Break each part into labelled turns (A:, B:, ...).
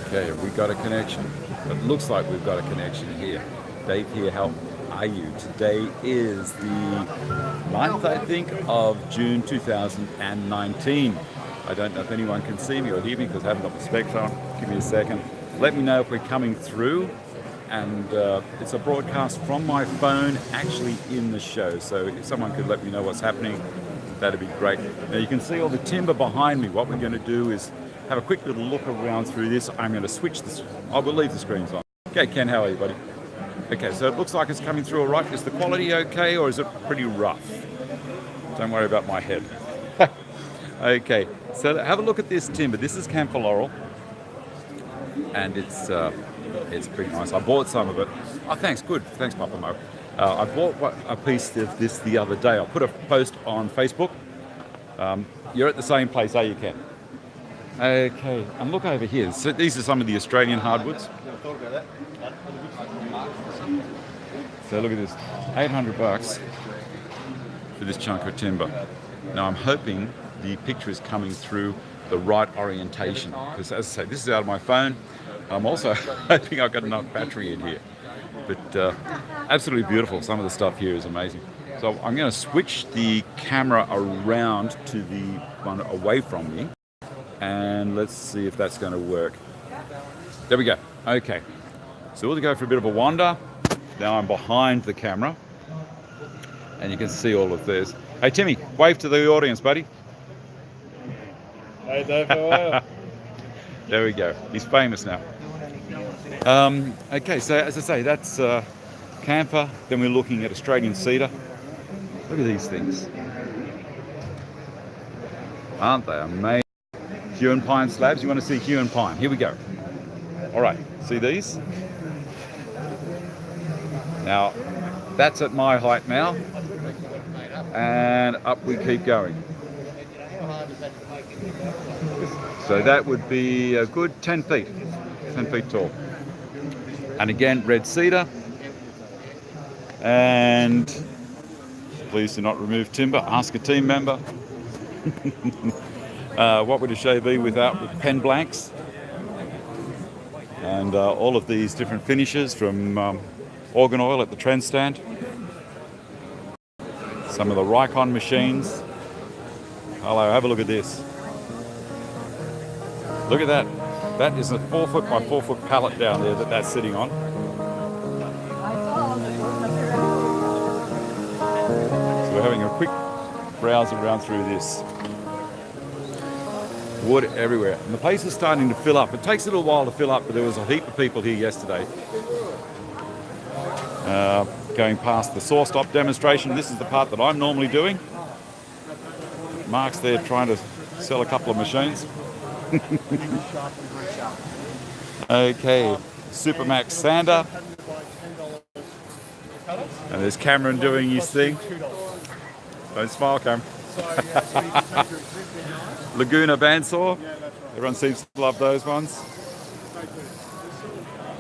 A: Okay, have we got a connection? It looks like we've got a connection here. Dave here, how are you? Today is the 9th, I think, of June 2019. I don't know if anyone can see me or hear me because I haven't got the specs on. Give me a second. Let me know if we're coming through. And it's a broadcast from my phone actually in the show. So if someone could let me know what's happening, that'd be great. Now you can see all the timber behind me. What we're going to do is have a quick little look around through this. I'm going to switch this. I will leave the screens on. Okay, Ken, how are you, buddy? Okay, so it looks like it's coming through all right. Is the quality okay, or is it pretty rough? Don't worry about my head. Okay, so have a look at this timber. This is camphor laurel, and it's pretty nice. I bought some of it. Oh, thanks. Good. Thanks, Papa Mo. I bought a piece of this the other day. I'll put a post on Facebook. You're at the same place, are you, Ken? Okay, and look over here. So these are some of the Australian hardwoods. So look at this, $800 for this chunk of timber. Now I'm hoping the picture is coming through the right orientation, because as I say, this is out of my phone. I'm also hoping I've got enough battery in here. But absolutely beautiful. Some of the stuff here is amazing. So I'm going to switch the camera around to the one away from me. And let's see if that's going to work. There we go. Okay. So we'll go for a bit of a wander. Now I'm behind the camera. And you can see all of this. Hey, Timmy, wave to the audience, buddy.
B: Hey, Dave, how are you?
A: There we go. He's famous now. Okay, so as I say, that's camphor. Then we're looking at Australian cedar. Look at these things. Aren't they amazing? Hewn pine slabs. You want to see hewn pine? Here we go. All right, see these? Now, that's at my height now. And up we keep going. So that would be a good 10 feet tall. And again, red cedar. And please do not remove timber. Ask a team member. What would a show be with pen blanks? And all of these different finishes from organ oil at the trend stand. Some of the Rikon machines. Hello, have a look at this. Look at that. That is a 4 foot by 4 foot pallet down there that's sitting on. So we're having a quick browse around through this. Wood everywhere. And the place is starting to fill up. It takes a little while to fill up, but there was a heap of people here yesterday. Going past the saw stop demonstration. This is the part that I'm normally doing. Mark's there trying to sell a couple of machines. Okay, Supermax sander. And there's Cameron doing his thing. Don't smile, Cam. Laguna bandsaw. Everyone seems to love those ones.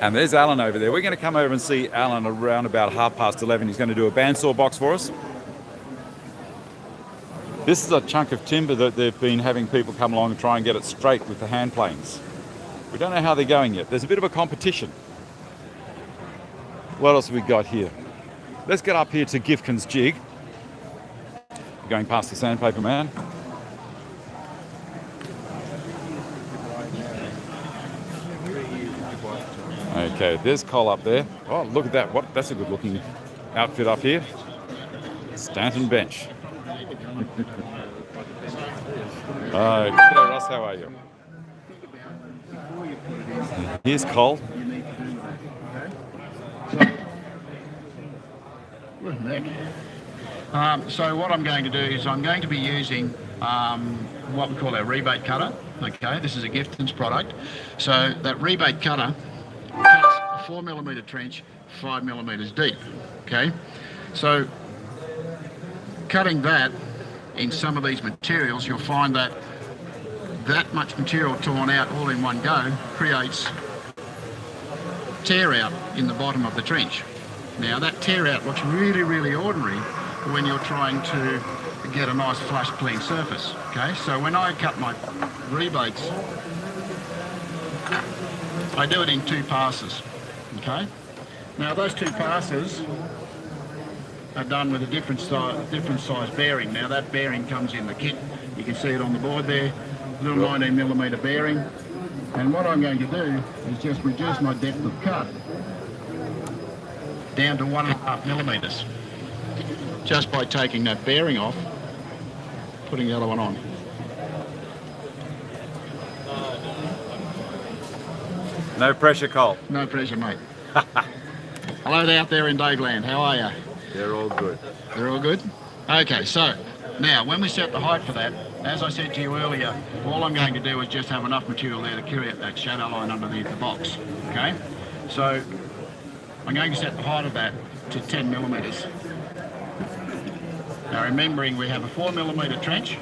A: And there's Alan over there. We're going to come over and see Alan around about 11:30. He's going to do a bandsaw box for us. This is a chunk of timber that they've been having people come along and try and get it straight with the hand planes. We don't know how they're going yet. There's a bit of a competition. What else have we got here? Let's get up here to Gifkin's Jig. We're going past the sandpaper man. Okay, there's Cole up there. Oh, look at that. That's a good looking outfit up here. Stanton bench. G'day Ross, how are you? Here's Cole.
C: So what I'm going to do is I'm going to be using what we call our rebate cutter. Okay, this is a Gifton's product. So that rebate cutter cuts a 4mm trench 5mm deep. Okay, so cutting that in some of these materials, you'll find that much material torn out all in one go creates tear out in the bottom of the trench. Now that tear out looks really, really ordinary when you're trying to get a nice flush clean surface. Okay, so when I cut my rebates, I do it in 2 passes. Okay, now those 2 passes are done with a different size bearing. Now that bearing comes in the kit. You can see it on the board there, little 19mm bearing. And what I'm going to do is just reduce my depth of cut down to 1.5mm, just by taking that bearing off, putting the other one on.
A: No pressure, Cole.
C: No pressure, mate. Hello out there in Daveland, how are you?
A: They're all good.
C: They're all good? Okay, so now when we set the height for that, as I said to you earlier, all I'm going to do is just have enough material there to carry out that shadow line underneath the box. Okay, so I'm going to set the height of that to 10mm. Now remembering we have a 4mm trench.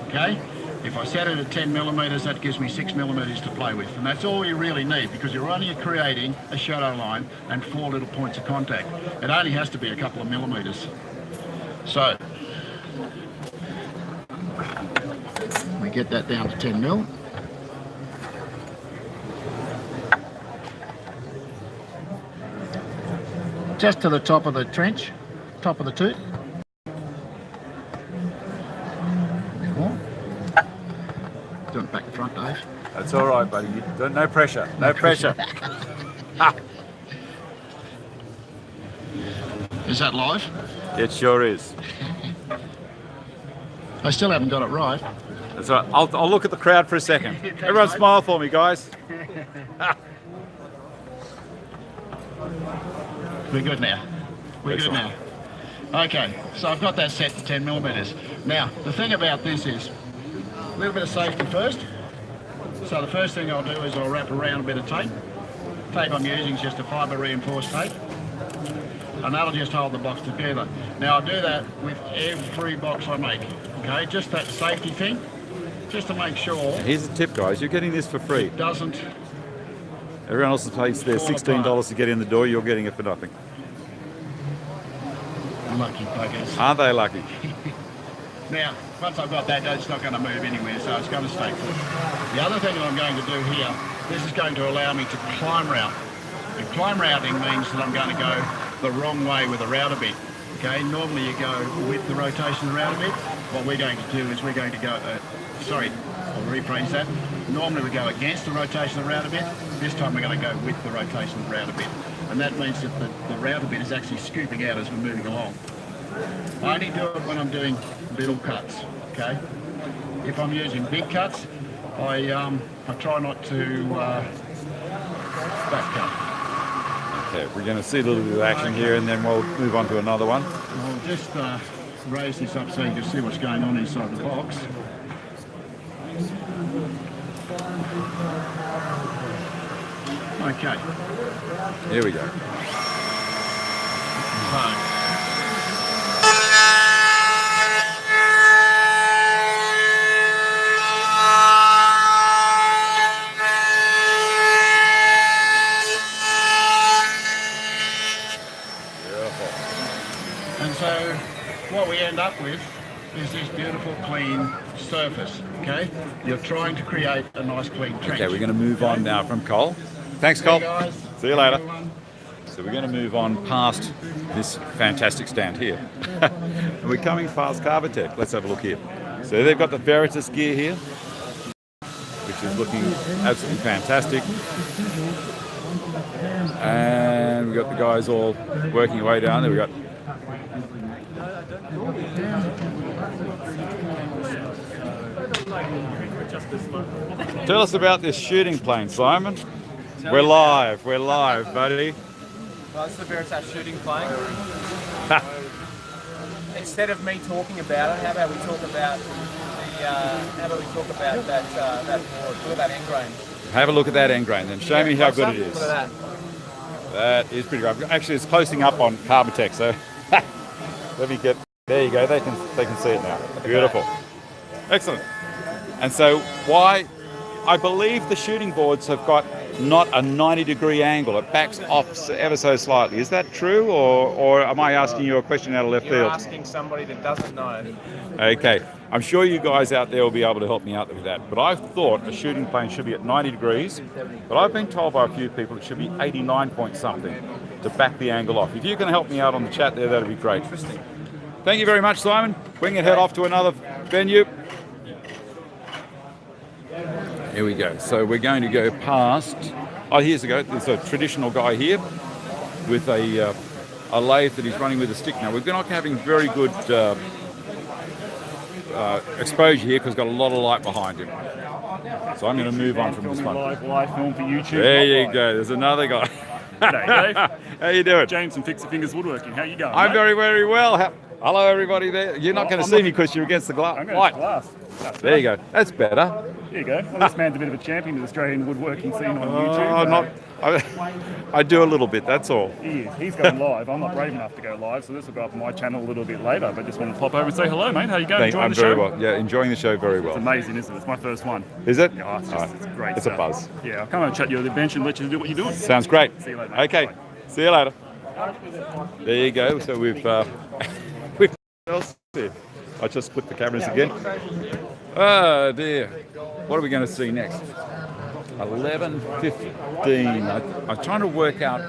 C: Okay, if I set it at 10mm, that gives me 6mm to play with, and that's all you really need, because you're only creating a shadow line and 4 little points of contact. It only has to be a couple of millimeters. So we get that down to 10mm. Just to the top of the trench, top of the tooth. Doing it back and front, Dave.
A: That's all right, buddy. No pressure. No pressure.
C: Is that live?
A: It sure is.
C: I still haven't got it right.
A: That's all right. I'll look at the crowd for a second. Everyone smile for me, guys.
C: We're good now. We're good now. Okay, so I've got that set to 10mm. Now, the thing about this is, a little bit of safety first. So the first thing I'll do is I'll wrap around a bit of tape. Tape I'm using is just a fibre reinforced tape. And that'll just hold the box together. Now I do that with every box I make. Okay, just that safety thing, just to make sure.
A: Here's a tip, guys. You're getting this for free.
C: It doesn't.
A: Everyone else pays their $16 to get in the door. You're getting it for nothing.
C: Lucky buggers.
A: Aren't they lucky?
C: Now, once I've got that, it's not going to move anywhere, so it's going to stay put. The other thing that I'm going to do here, this is going to allow me to climb route. And climb routing means that I'm going to go the wrong way with a router bit. Okay, normally you go with the rotation of the router bit. What we're going to do is we're going to go, I'll rephrase that. Normally we go against the rotation of the router bit. This time we're going to go with the rotation of the router bit. And that means that the router bit is actually scooping out as we're moving along. I only do it when I'm doing little cuts, okay? If I'm using big cuts, I try not to back cut.
A: Okay, we're going to see a little bit of action here and then we'll move on to another one.
C: I'll just raise this up so you can see what's going on inside the box. Okay.
A: Here we go.
C: So, and so what we end up with is this beautiful clean surface, okay? You're trying to create a nice clean trench.
A: Okay, we're going to move on now from Cole. Thanks, Cole.
C: Hey guys.
A: See you later.
C: Everyone.
A: So we're going to move on past this fantastic stand here. And we're coming past Carbotech. Let's have a look here. So they've got the Veritas gear here, which is looking absolutely fantastic. And we've got the guys all working away down there. We've got Tell us about this shooting plane, Simon. We're live, buddy.
B: Well, it's the Veritas shooting plane. Instead of me talking about it, how about we talk about that board? Look at that end grain.
A: Have a look at that end grain then. Show me how good it is.
B: Look at that.
A: That is pretty good. Actually, it's closing up on Carbotech, so let me get. There you go. They can see it now. Beautiful. Excellent. And so why I believe the shooting boards have got not a 90-degree angle. It backs off ever so slightly. Is that true, or am I asking you a question out of left
B: You're
A: field?
B: asking somebody that doesn't know.
A: Okay, I'm sure you guys out there will be able to help me out with that. But I thought a shooting plane should be at 90 degrees, but I've been told by a few people it should be 89 point something to back the angle off. If you can help me out on the chat there, that'd be great.
B: Interesting.
A: Thank you very much, Simon. We can head off to another venue. Here we go. So we're going to go past. Oh, here's the go. There's a traditional guy here with a lathe that he's running with a stick. Now we're not having very good exposure here because it's got a lot of light behind him. So I'm going to move on from this one.
D: Live film for YouTube.
A: There you go. There's another guy.
D: G'day, Dave.
A: How you doing?
D: James from Fix the Fingers Woodworking. How you going?
A: I'm
D: mate?
A: very, very well. Hello, everybody there. You're not going to see me because you're against the
D: I'm going
A: light.
D: to glass.
A: There you go. That's better.
D: There you go. Well, this man's a bit of a champion of the Australian woodworking scene on YouTube.
A: I do a little bit, that's all.
D: He is. He's going live. I'm not brave enough to go live, so this will go up on my channel a little bit later. But just wanted to pop over and say hello, mate. How you going? Enjoying
A: I'm
D: the show?
A: very well. Yeah, enjoying the show very well.
D: It's amazing, isn't it? It's my first one.
A: Is it?
D: Oh, it's,
A: All
D: just,
A: right.
D: it's great
A: It's
D: stuff.
A: a buzz.
D: Yeah, I'll come and chat you at the bench and let you do what you're doing.
A: Sounds great.
D: See you later, mate.
A: Okay,
D: Bye.
A: see you later. There you go. So we've I just flipped the cameras again. Oh dear. What are we going to see next? 11:15. I'm trying to work out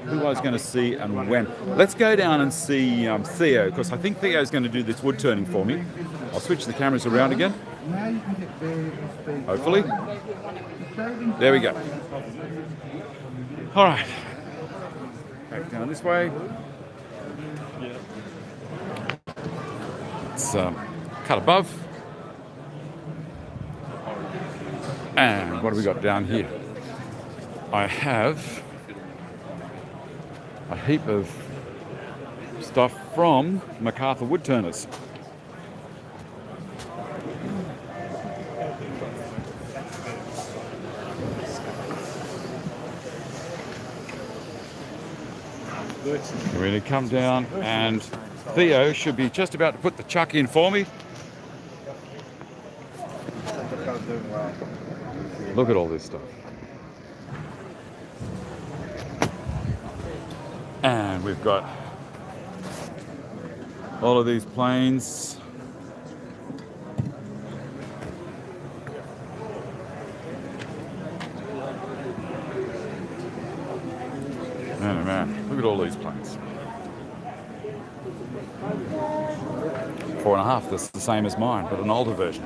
A: who I was going to see and when. Let's go down and see Theo, because I think Theo's going to do this wood turning for me. I'll switch the cameras around again. Hopefully. There we go. All right. Back down this way. It's cut above. And what have we got down here? I have a heap of stuff from MacArthur Woodturners. We're going to come down, and Theo should be just about to put the chuck in for me. Look at all this stuff. And we've got all of these planes. Man, oh man, look at all these planes. 4.5, that's the same as mine, but an older version.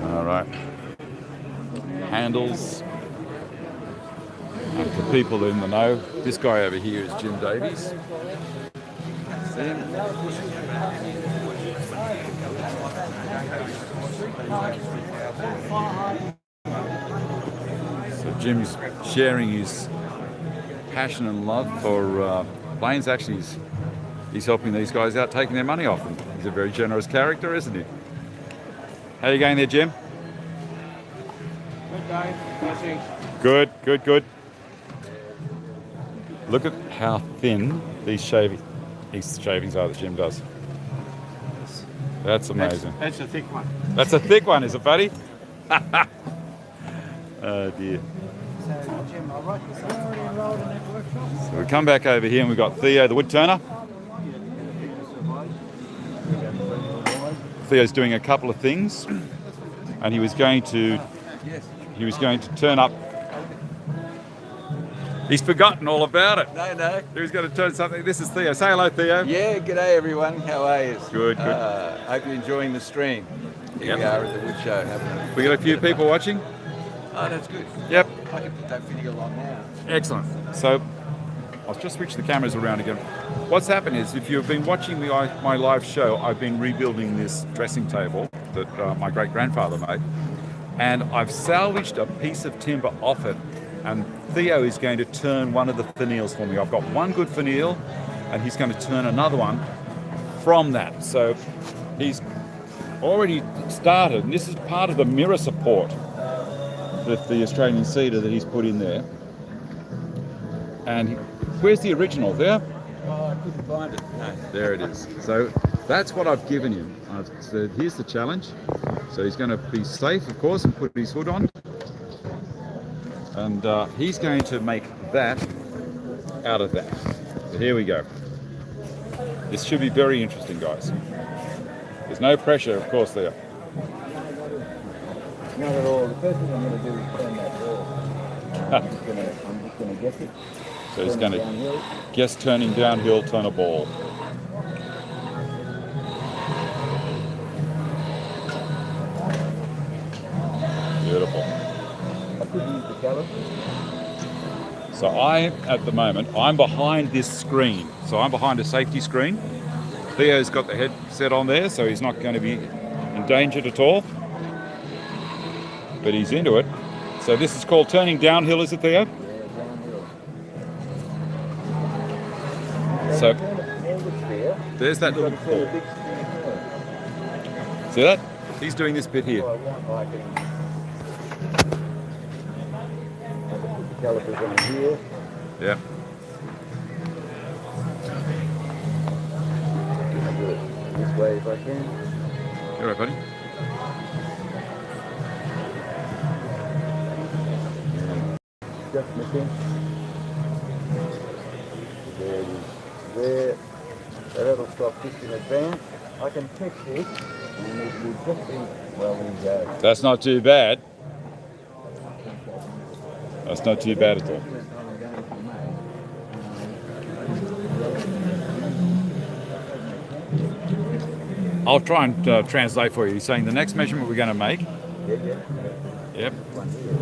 A: All right. Handles. And for people in the know, this guy over here is Jim Davies. See him? So Jim's sharing his passion and love for planes. Actually, he's helping these guys out, taking their money off them. He's a very generous character, isn't he? How are you going there, Jim?
B: Good day. Watching.
A: Good, good, good. Look at how thin these shavings are that Jim does. That's amazing.
B: That's a thick one.
A: That's a thick one, is it, buddy? Oh dear. So we come back over here and we've got Theo, the wood turner. Theo's doing a couple of things, and he was going to turn up. He's forgotten all about it.
E: No.
A: He was going to turn something. This is Theo. Say hello, Theo.
E: Yeah, g'day everyone. How are you?
A: Good, good.
E: Hope you're enjoying the stream. Here we are at the wood show.
A: We got a few people watching.
E: Oh, that's good.
A: Yep.
E: I can put that video on now.
A: Excellent. So I'll just switch the cameras around again. What's happened is, if you've been watching my live show, I've been rebuilding this dressing table that my great-grandfather made, and I've salvaged a piece of timber off it, and Theo is going to turn one of the finials for me. I've got one good finial, and he's going to turn another one from that. So he's already started, and this is part of the mirror support with the Australian cedar that he's put in there. And where's the original? There?
E: Oh, I couldn't find it. No.
A: There it is. So that's what I've given him. I've said, here's the challenge. So he's going to be safe, of course, and put his hood on. And he's going to make that out of that. So here we go. This should be very interesting, guys. There's no pressure, of course, there.
E: Not at all. The first thing I'm going to do is turn that ball. I'm just going to guess it.
A: So he's going to
E: Downhill.
A: guess turning downhill, turn a ball. Beautiful.
E: I could use the colour.
A: So at the moment, I'm behind this screen. So I'm behind a safety screen. Theo's got the headset on there, so he's not going to be endangered at all. But he's into it. So this is called turning downhill, is it, Theo?
E: Yeah, downhill.
A: So
E: Turn it forward there.
A: there's that little
E: Turn
A: ball.
E: the big steering wheel.
A: See that? He's doing this bit here.
E: I want like it. I'll put the calipers on here.
A: Yeah.
E: I'll do it this way if I can.
A: You're right, buddy.
E: Just missing. There it is. There. So that'll stop just in advance. I can check this and it will just be, well, there you go.
A: That's not too bad. That's not too bad at all. I'll try and translate for you. He's saying the next measurement we're going to make.
E: Yeah.
A: Yep.
E: One here.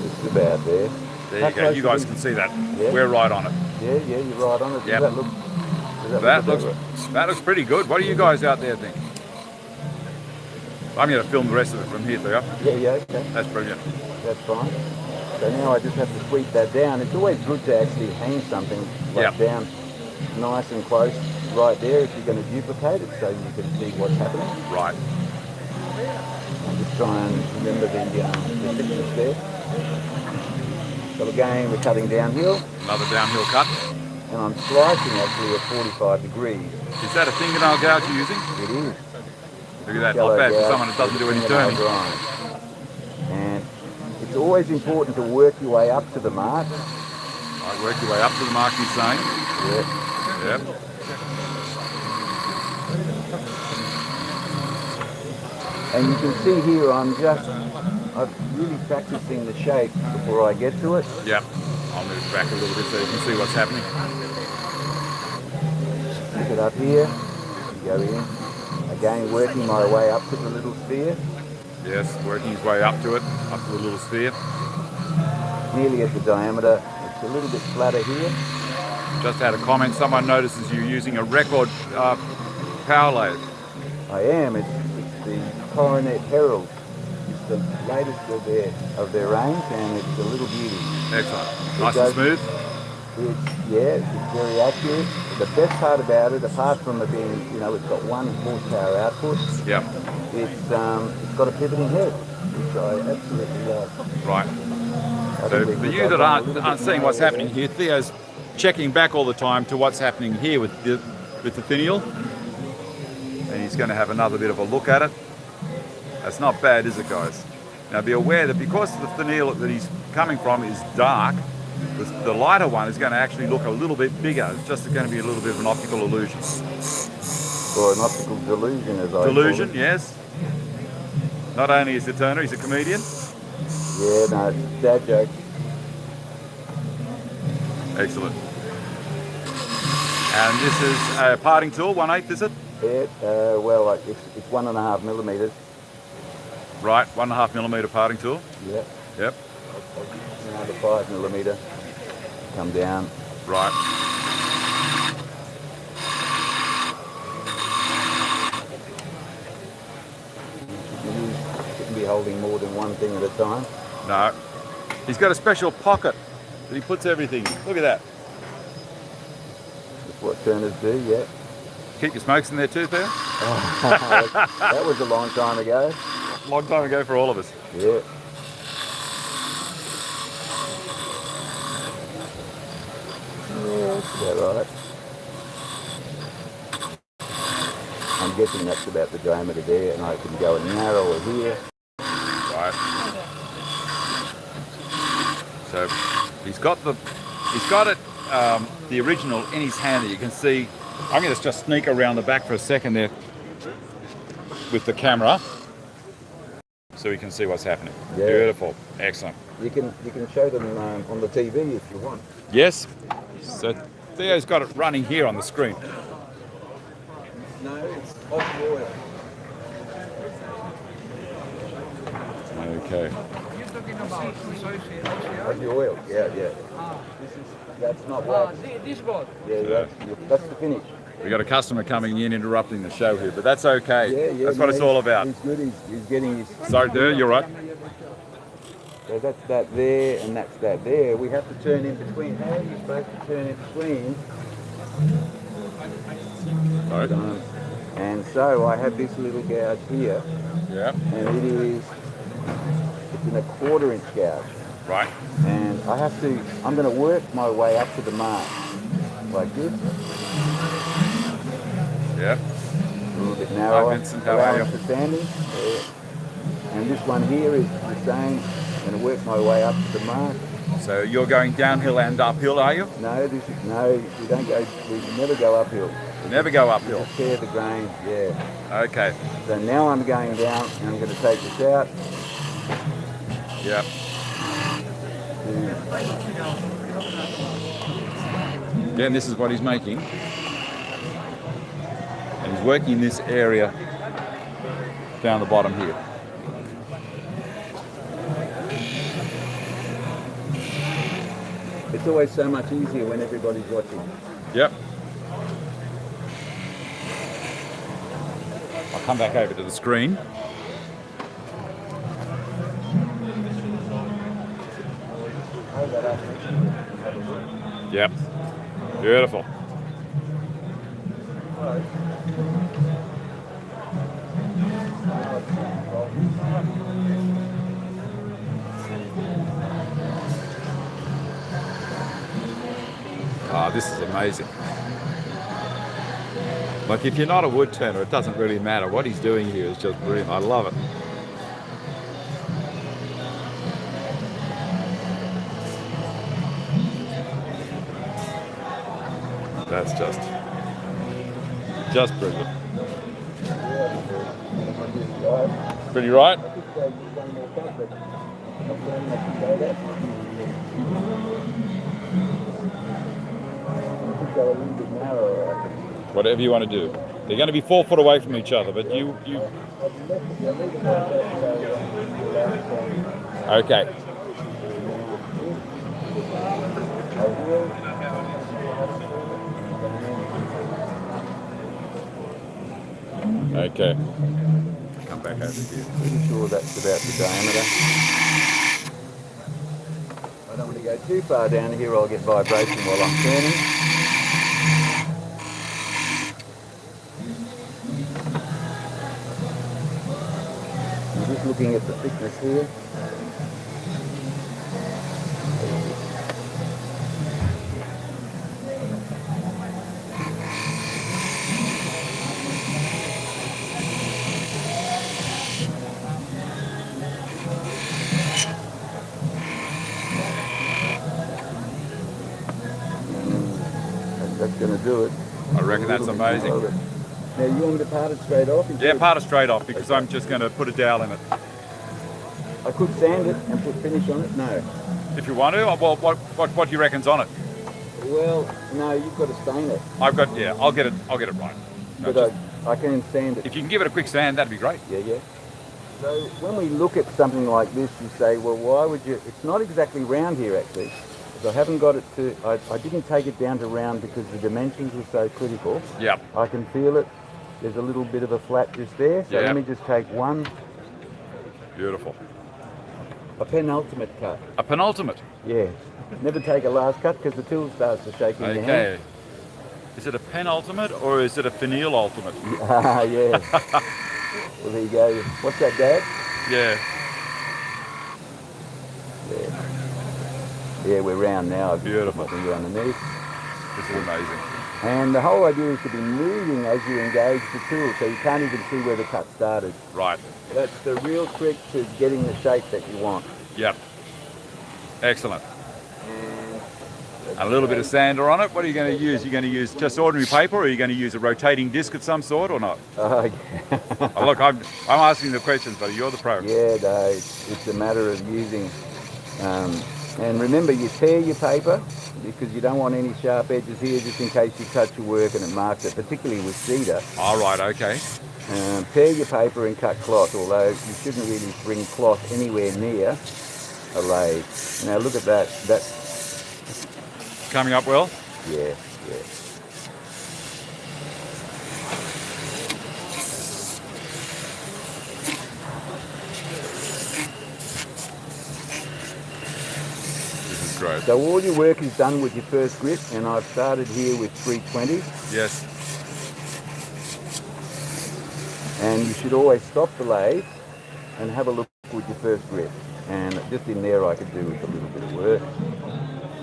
E: Just about there.
A: There
E: How
A: you go.
E: close
A: You
E: are
A: guys
E: we?
A: can see that.
E: Yeah.
A: We're right on it.
E: Yeah, you're right on it.
A: Yep.
E: Does
A: That
E: look
A: looks pretty good. What do you guys out there think? I'm going to film the rest of it from here, Theo.
E: Yeah, okay.
A: That's brilliant.
E: That's fine. So now I just have to sweep that down. It's always good to actually hang something like
A: Yep.
E: down nice and close right there if you're going to duplicate it so you can see what's happening.
A: Right.
E: I'll just try and remember the thickness there. So again, we're cutting downhill
A: Another downhill cut.
E: and I'm slicing actually at 45 degrees.
A: Is that a fingernail gouge you're using?
E: It is.
A: Look at that.
E: Shallow
A: Not bad for
E: gouge
A: someone that doesn't do any
E: with a fingernail
A: turning.
E: grind. And it's always important to work your way up to the mark.
A: Right, work your way up to the mark he's saying.
E: Yeah.
A: Yep.
E: And you can see here I'm really practicing the shape before I get to it.
A: Yep. I'll move back a little bit so you can see what's happening.
E: Pick it up here, go in. Again, working my way up to the little sphere,
A: Yes, working his way up to it, up to the little sphere.
E: nearly at the diameter. It's a little bit flatter here.
A: Just had a comment. Someone notices you using a record power lathe.
E: I am. It's the Coronet Herald. It's the latest of their range, and it's a little beauty.
A: Excellent.
E: It
A: Nice and
E: does-
A: smooth.
E: It's very accurate. The best part about it, apart from it being, it's got 1 horsepower output,
A: Yep.
E: it's got a pivoting head, which I absolutely love.
A: Right.
E: I
A: So
E: think we
A: for
E: could
A: you
E: have
A: that
E: gone a little bit
A: aren't seeing
E: more
A: what's
E: there.
A: happening here, Theo's checking back all the time to what's happening here with the finial. And he's going to have another bit of a look at it. That's not bad, is it, guys? Now be aware that because the finial that he's coming from is dark, the lighter one is going to actually look a little bit bigger. It's just going to be a little bit of an optical illusion.
E: Or an optical delusion, as I
A: Delusion,
E: call it.
A: yes. Not only is he a turner, he's a comedian.
E: Yeah, no, it's a dad joke.
A: Excellent. And this is a parting tool, 1/8, is it?
E: Yeah, it's 1.5 millimeters.
A: Right, 1.5 millimeter parting tool.
E: Yeah,
A: Yep.
E: another 5 millimeter. Come down.
A: Right.
E: You shouldn't be holding more than one thing at a time.
A: No. He's got a special pocket that he puts everything in. Look at that.
E: That's what turners do, yeah.
A: Keep your smokes in there too, Theo?
E: That was a long time ago.
A: Long time ago for all of us.
E: Yeah. Yeah, that right? I'm guessing that's about the diameter there, and I can go narrower here.
A: Right. So he's got it, the original in his hand that you can see. I'm going to just sneak around the back for a second there with the camera, so you can see what's happening.
E: Yeah.
A: Beautiful, excellent.
E: You can show them on the TV if you want.
A: Yes. So Theo's got it running here on the screen.
E: No, it's off the oil.
A: Okay.
E: Off the oil, yeah. That's not wax.
B: This board.
E: Yeah, that's the finish.
A: We got a customer coming in interrupting the show here, but that's okay.
E: Yeah.
A: That's what it's all about.
E: He's good. He's getting his.
A: Sorry, Theo, you're right.
E: So that's that there, and that's that there. We have to turn in between. How are you supposed to turn in between?
A: Sorry.
E: And so I have this little gouge here,
A: Yeah.
E: and it's an 1/4 inch gouge.
A: Right.
E: And I'm going to work my way up to the mark, like this.
A: Yeah.
E: A little bit narrower.
A: Hi, Vincent, how are you?
E: allowing for sanding. Yeah. And this one here is the same. I'm going to work my way up to the mark.
A: So you're going downhill and uphill, are you?
E: No, we never go uphill.
A: Never go uphill.
E: Just tear the grain, yeah.
A: Okay.
E: So now I'm going down and I'm going to take this out.
A: Yeah. Again, this is what he's making. And he's working this area down the bottom here.
E: It's always so much easier when everybody's watching.
A: Yep. I'll come back over to the screen. Yep. Beautiful. Ah, this is amazing. Like, if you're not a wood turner, it doesn't really matter. What he's doing here is just brilliant. I love it. That's just brilliant. Pretty right? Whatever you want to do. They're going to be 4 foot away from each other, but you... Okay. Okay. Come back over here.
E: Pretty sure that's about the diameter. I don't want to go too far down here, I'll get vibration while I'm turning. I'm just looking at the thickness here. That's going to do it.
A: I reckon that's amazing.
E: Now you want me to part it straight off?
A: Yeah, part it straight off because I'm just going to put a dowel in it.
E: I could sand it and put finish on it. No.
A: If you want to, well, what do you reckon's on it?
E: Well, no, you've got to stain it.
A: I'll get it right. No,
E: But
A: just-
E: I can sand it.
A: if you can give it a quick sand, that'd be great.
E: Yeah. So when we look at something like this, you say, well, why would you? It's not exactly round here, actually. Because I haven't got it to. I didn't take it down to round because the dimensions were so critical.
A: Yep.
E: I can feel it. There's a little bit of a flat just there. So
A: Yeah.
E: let me just take one.
A: Beautiful.
E: A penultimate cut.
A: A penultimate.
E: Yeah. Never take a last cut because the tool starts to shake in your hand.
A: Okay. Is it a penultimate or is it a finial ultimate?
E: Ah, yeah. Well, there you go. What's that, Dad?
A: Yeah.
E: Yeah, we're round now.
A: Beautiful.
E: I can go underneath.
A: This is amazing.
E: And the whole idea is to be moving as you engage the tool, so you can't even see where the cut started.
A: Right.
E: That's the real trick to getting the shape that you want.
A: Yep. Excellent.
E: And
A: A little bit of sander on it. What are you going to use? You're going to use just ordinary paper, or are you going to use a rotating disc of some sort, or not?
E: yeah.
A: Oh, look, I'm asking the questions, buddy. You're the pro.
E: Yeah, no, it's a matter of using, and remember you tear your paper because you don't want any sharp edges here just in case you touch your work and it marks it, particularly with cedar.
A: All right, okay.
E: Tear your paper and cut cloth, although you shouldn't really bring cloth anywhere near a lathe. Now look at that,
A: Coming up well?
E: yeah.
A: This is great.
E: So all your work is done with your first grip, and I've started here with 320,
A: Yes.
E: and you should always stop the lathe and have a look with your first grip. And just in there I could do with a little bit of work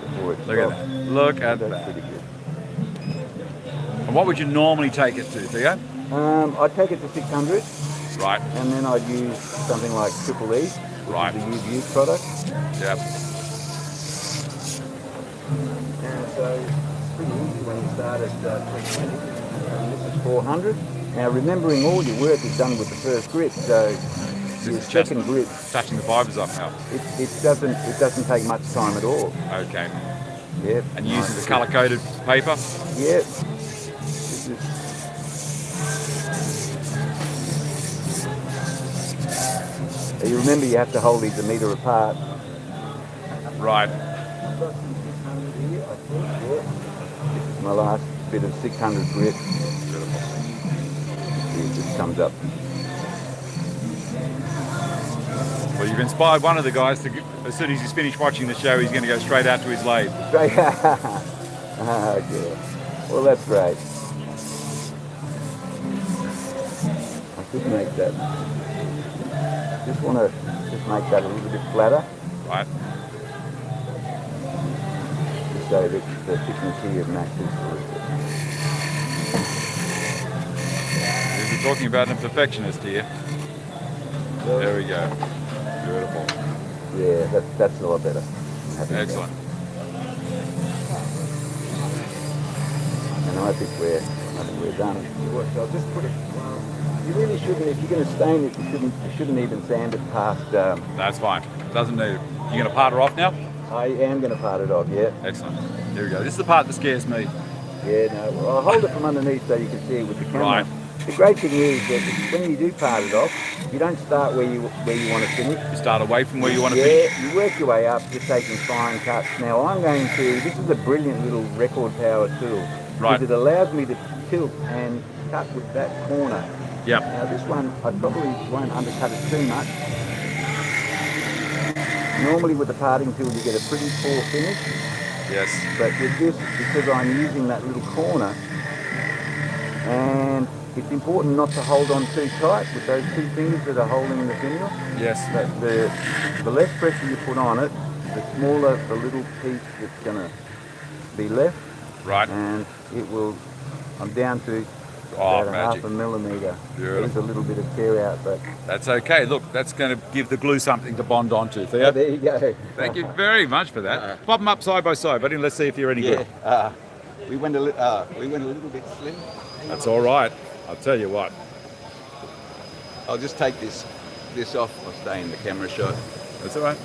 E: before it
A: Look at
E: stops.
A: that. Look at
E: That's
A: that.
E: pretty good.
A: And what would you normally take it to, Theo?
E: I'd take it to 600,
A: Right.
E: and then I'd use something like Triple E, which
A: Right.
E: is a UV product.
A: Yep.
E: And so it's pretty easy when you start at 320. And this is 400. Now remembering all your work is done with the first grip, so your
A: is just-
E: second grip,
A: Touching the fibres up now.
E: it doesn't take much time at all.
A: Okay.
E: Yeah.
A: And using the colour-coded paper?
E: Yeah. This is, you remember you have to hold these a metre apart.
A: Right.
E: I've got some 600 here, I think, yeah. This is my last bit of 600 grip. It just comes up.
A: Well, you've inspired one of the guys to, as soon as he's finished watching the show, he's going to go straight out to his lathe.
E: Straight. Oh, yeah. Well, that's great. I could make that. Just want to make that a little bit flatter,
A: Right.
E: just so that the thickness here matches a little bit.
A: We're talking about a perfectionist here. There we go. Beautiful.
E: Yeah, that's a lot better. I'm happy with
A: Excellent.
E: that. And I think we're done. So I'll just put it. You really shouldn't. If you're going to stain it, you shouldn't even sand it past.
A: That's fine. Doesn't need it. You're going to part her off now?
E: I am going to part it off. Yeah.
A: Excellent. Here we go. This is the part that scares me.
E: Yeah. No. Well, I'll hold it from underneath so you can see it with the camera.
A: Right.
E: The great thing is that when you do part it off, you don't start where you want to finish.
A: You start away from where you want to finish.
E: Yeah, you work your way up, just taking fine cuts. Now I'm going to, this is a brilliant little record power tool.
A: Right.
E: Because it allows me to tilt and cut with that corner.
A: Yep.
E: Now this one, I probably won't undercut it too much. Normally with the parting tool you get a pretty poor finish.
A: Yes.
E: But with this, because I'm using that little corner, and it's important not to hold on too tight with those two fingers that are holding the finial.
A: Yes.
E: But the less pressure you put on it, the smaller the little piece that's going to be left.
A: Right.
E: And it will, I'm down to
A: Oh,
E: about
A: magic.
E: 1/2 millimetre.
A: Beautiful.
E: There's a little bit of tear out, but
A: That's okay. Look, that's going to give the glue something to bond onto. Theo.
E: there you go.
A: Thank you very much for that. Pop them up side by side, buddy. Let's see if you're any good.
E: Yeah, we went a little bit slim.
A: That's all right. I'll tell you what.
E: I'll just take this off. I'll stay in the camera shot.
A: That's all right.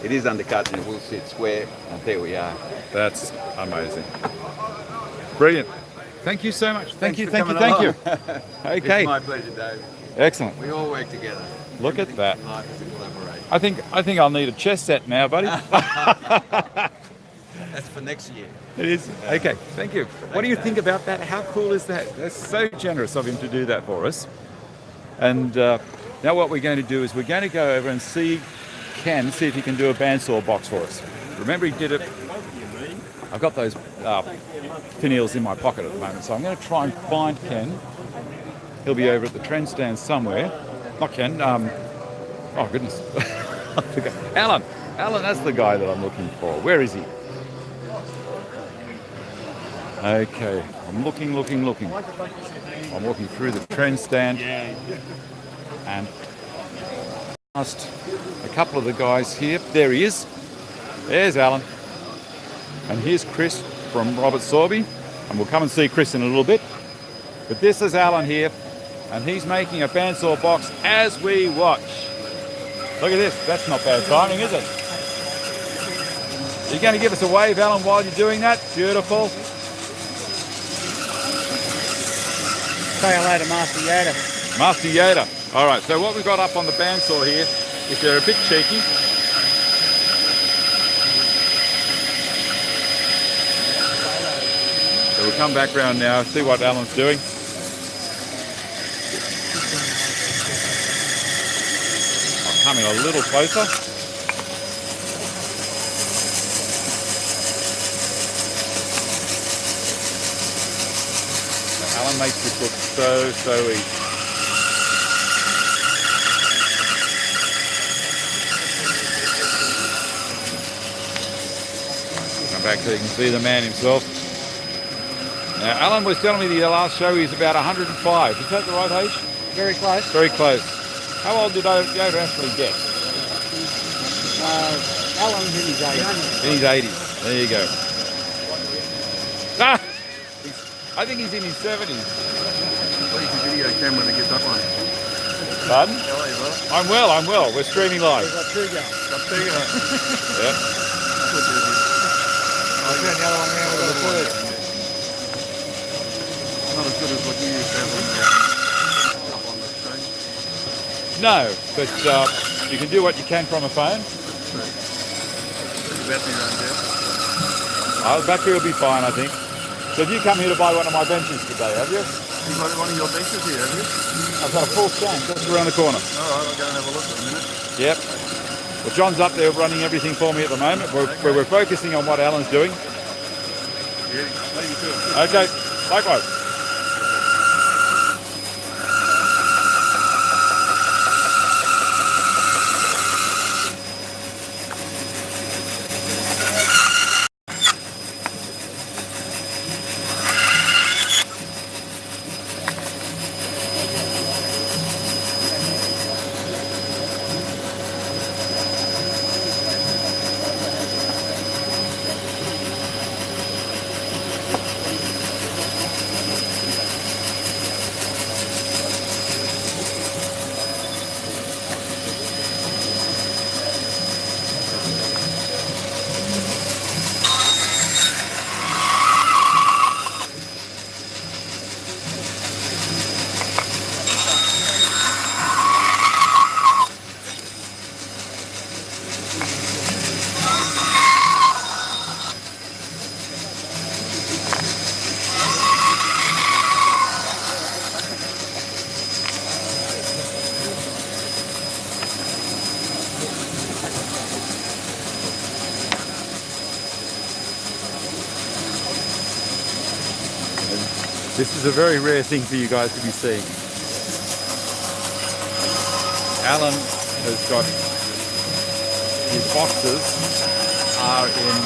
E: It is undercut and it will sit square, and there we are.
A: That's amazing. Brilliant. Thank you so much. Thank you.
E: Thanks for
A: Thank you.
E: coming
A: Okay.
E: It's my pleasure, Dave.
A: Excellent.
E: We all work together.
A: Look at that.
E: Life is a collaboration.
A: I think I'll need a chess set now, buddy.
E: That's for next year.
A: It is. Okay, thank you. What do you think about that? How cool is that? That's so generous of him to do that for us. And now what we're going to do is we're going to go over and see if he can do a bandsaw box for us. Remember he did it. I've got those finials in my pocket at the moment, so I'm going to try and find Ken. He'll be over at the trend stand somewhere. Not Ken. Oh goodness. I forgot. Alan, that's the guy that I'm looking for. Where is he? Okay, I'm looking. I'm looking through the trend stand and asked a couple of the guys here. There he is. There's Alan. And here's Chris from Robert Sorby. And we'll come and see Chris in a little bit. But this is Alan here. And he's making a bandsaw box as we watch. Look at this. That's not bad timing, is it? You're going to give us a wave, Alan, while you're doing that? Beautiful.
F: Say hello to Master Yoda.
A: Master Yoda. All right, so what we've got up on the bandsaw here is they're a bit cheeky. So we'll come back round now, see what Alan's doing. I'll come in a little closer. Alan makes this look so easy. Come back so you can see the man himself. Now, Alan was telling me the last show he's about 105. Is that the right age?
F: Very close.
A: Very close. How old did Yoda actually get?
F: Alan's in his 80s.
A: In his 80s. There you go. Ah! I think he's in his 70s.
C: Where's the video camera to get that one?
A: Pardon?
C: How are you, brother?
A: I'm well. We're streaming live.
F: Got two going.
C: Got two going.
A: Yeah.
F: I'll turn the other one around. We've got a third.
C: Not as good as what you used to have up on the screen.
A: No, but you can do what you can from a phone.
C: The battery runs out.
A: The battery will be fine, I think. So have you come here to buy one of my benches today, have you?
C: You've got one of your benches here, have you?
A: I've got a full stand just around the corner.
C: All right, I'll go and have a look in a minute.
A: Yep. Well, John's up there running everything for me at the moment. We're focusing on what Alan's doing.
C: Yeah, maybe too.
A: Okay, likewise. This is a very rare thing for you guys to be seeing. Alan has got his boxes are in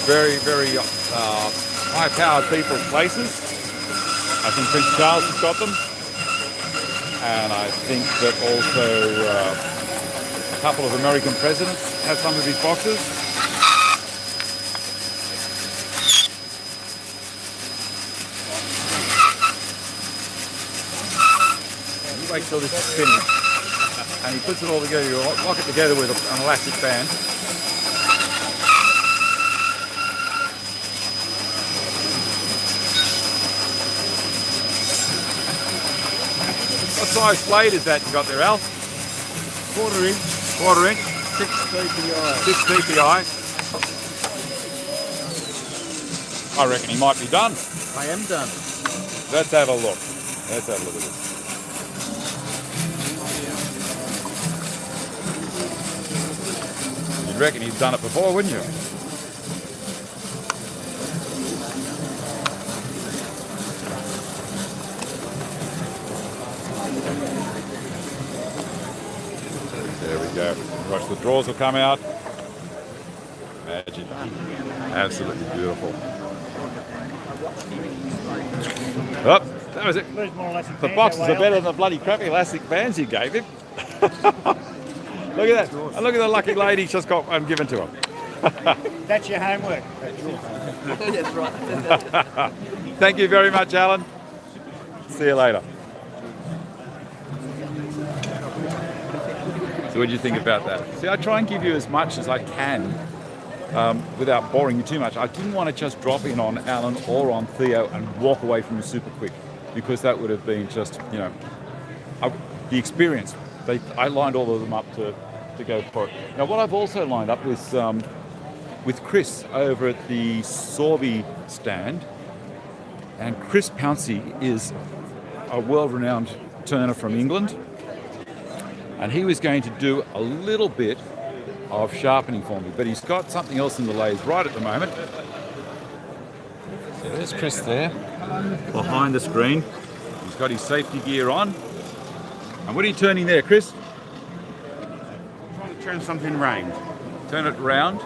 A: very high-powered people's places. I think Prince Charles has got them, and I think that also a couple of American presidents have some of his boxes. Wait till this is finished, and he puts it all together. You lock it together with an elastic band. What size blade is that you got there, Al?
F: Quarter inch.
A: Quarter inch.
F: 6 PPI.
A: 6 PPI. I reckon he might be done.
F: I am done.
A: Let's have a look. Let's have a look at this. You'd reckon he'd done it before, wouldn't you? There we go. Watch, the drawers will come out. Magic. Absolutely beautiful. Oh, that was it.
F: There's more elastic
A: The
F: bands
A: boxes
F: that
A: are
F: way
A: better
F: up.
A: than the bloody crappy elastic bands you gave him. Look at that. And look at the lucky lady just got one given to him.
F: That's your homework.
G: That's right.
A: Thank you very much, Alan. See you later. So what do you think about that? See, I try and give you as much as I can without boring you too much. I didn't want to just drop in on Alan or on Theo and walk away from you super quick, because that would have been just, you know, the experience. I lined all of them up to go for it. Now, what I've also lined up with Chris over at the Sorby stand, and Chris Pouncey is a world-renowned turner from England, and he was going to do a little bit of sharpening for me, but he's got something else in the lathe right at the moment. So there's Chris there, behind the screen. He's got his safety gear on. And what are you turning there, Chris?
C: Trying to turn something round.
A: Turn it round.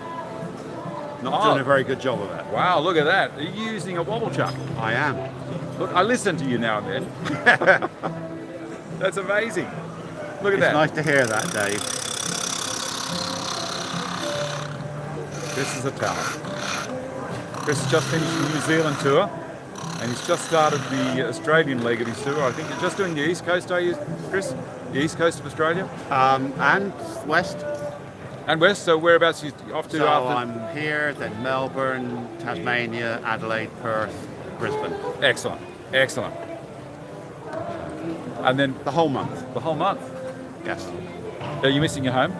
C: Not doing a very good job of it.
A: Wow, look at that. Are you using a wobble chuck?
C: I am.
A: Look, I listen to you now and then. That's amazing. Look at
C: It's
A: that.
C: nice to hear that, Dave.
A: Chris is a talent. Chris has just finished the New Zealand tour, and he's just started the Australian leg of his tour. I think you're just doing the East Coast, are you, Chris? The East Coast of Australia?
C: And West.
A: And West, so whereabouts are you off to
C: So
A: after?
C: I'm here, then Melbourne, Tasmania, Adelaide, Perth, Brisbane.
A: Excellent, excellent. And then
C: The whole month.
A: the whole month.
C: Yes.
A: Are you missing your home?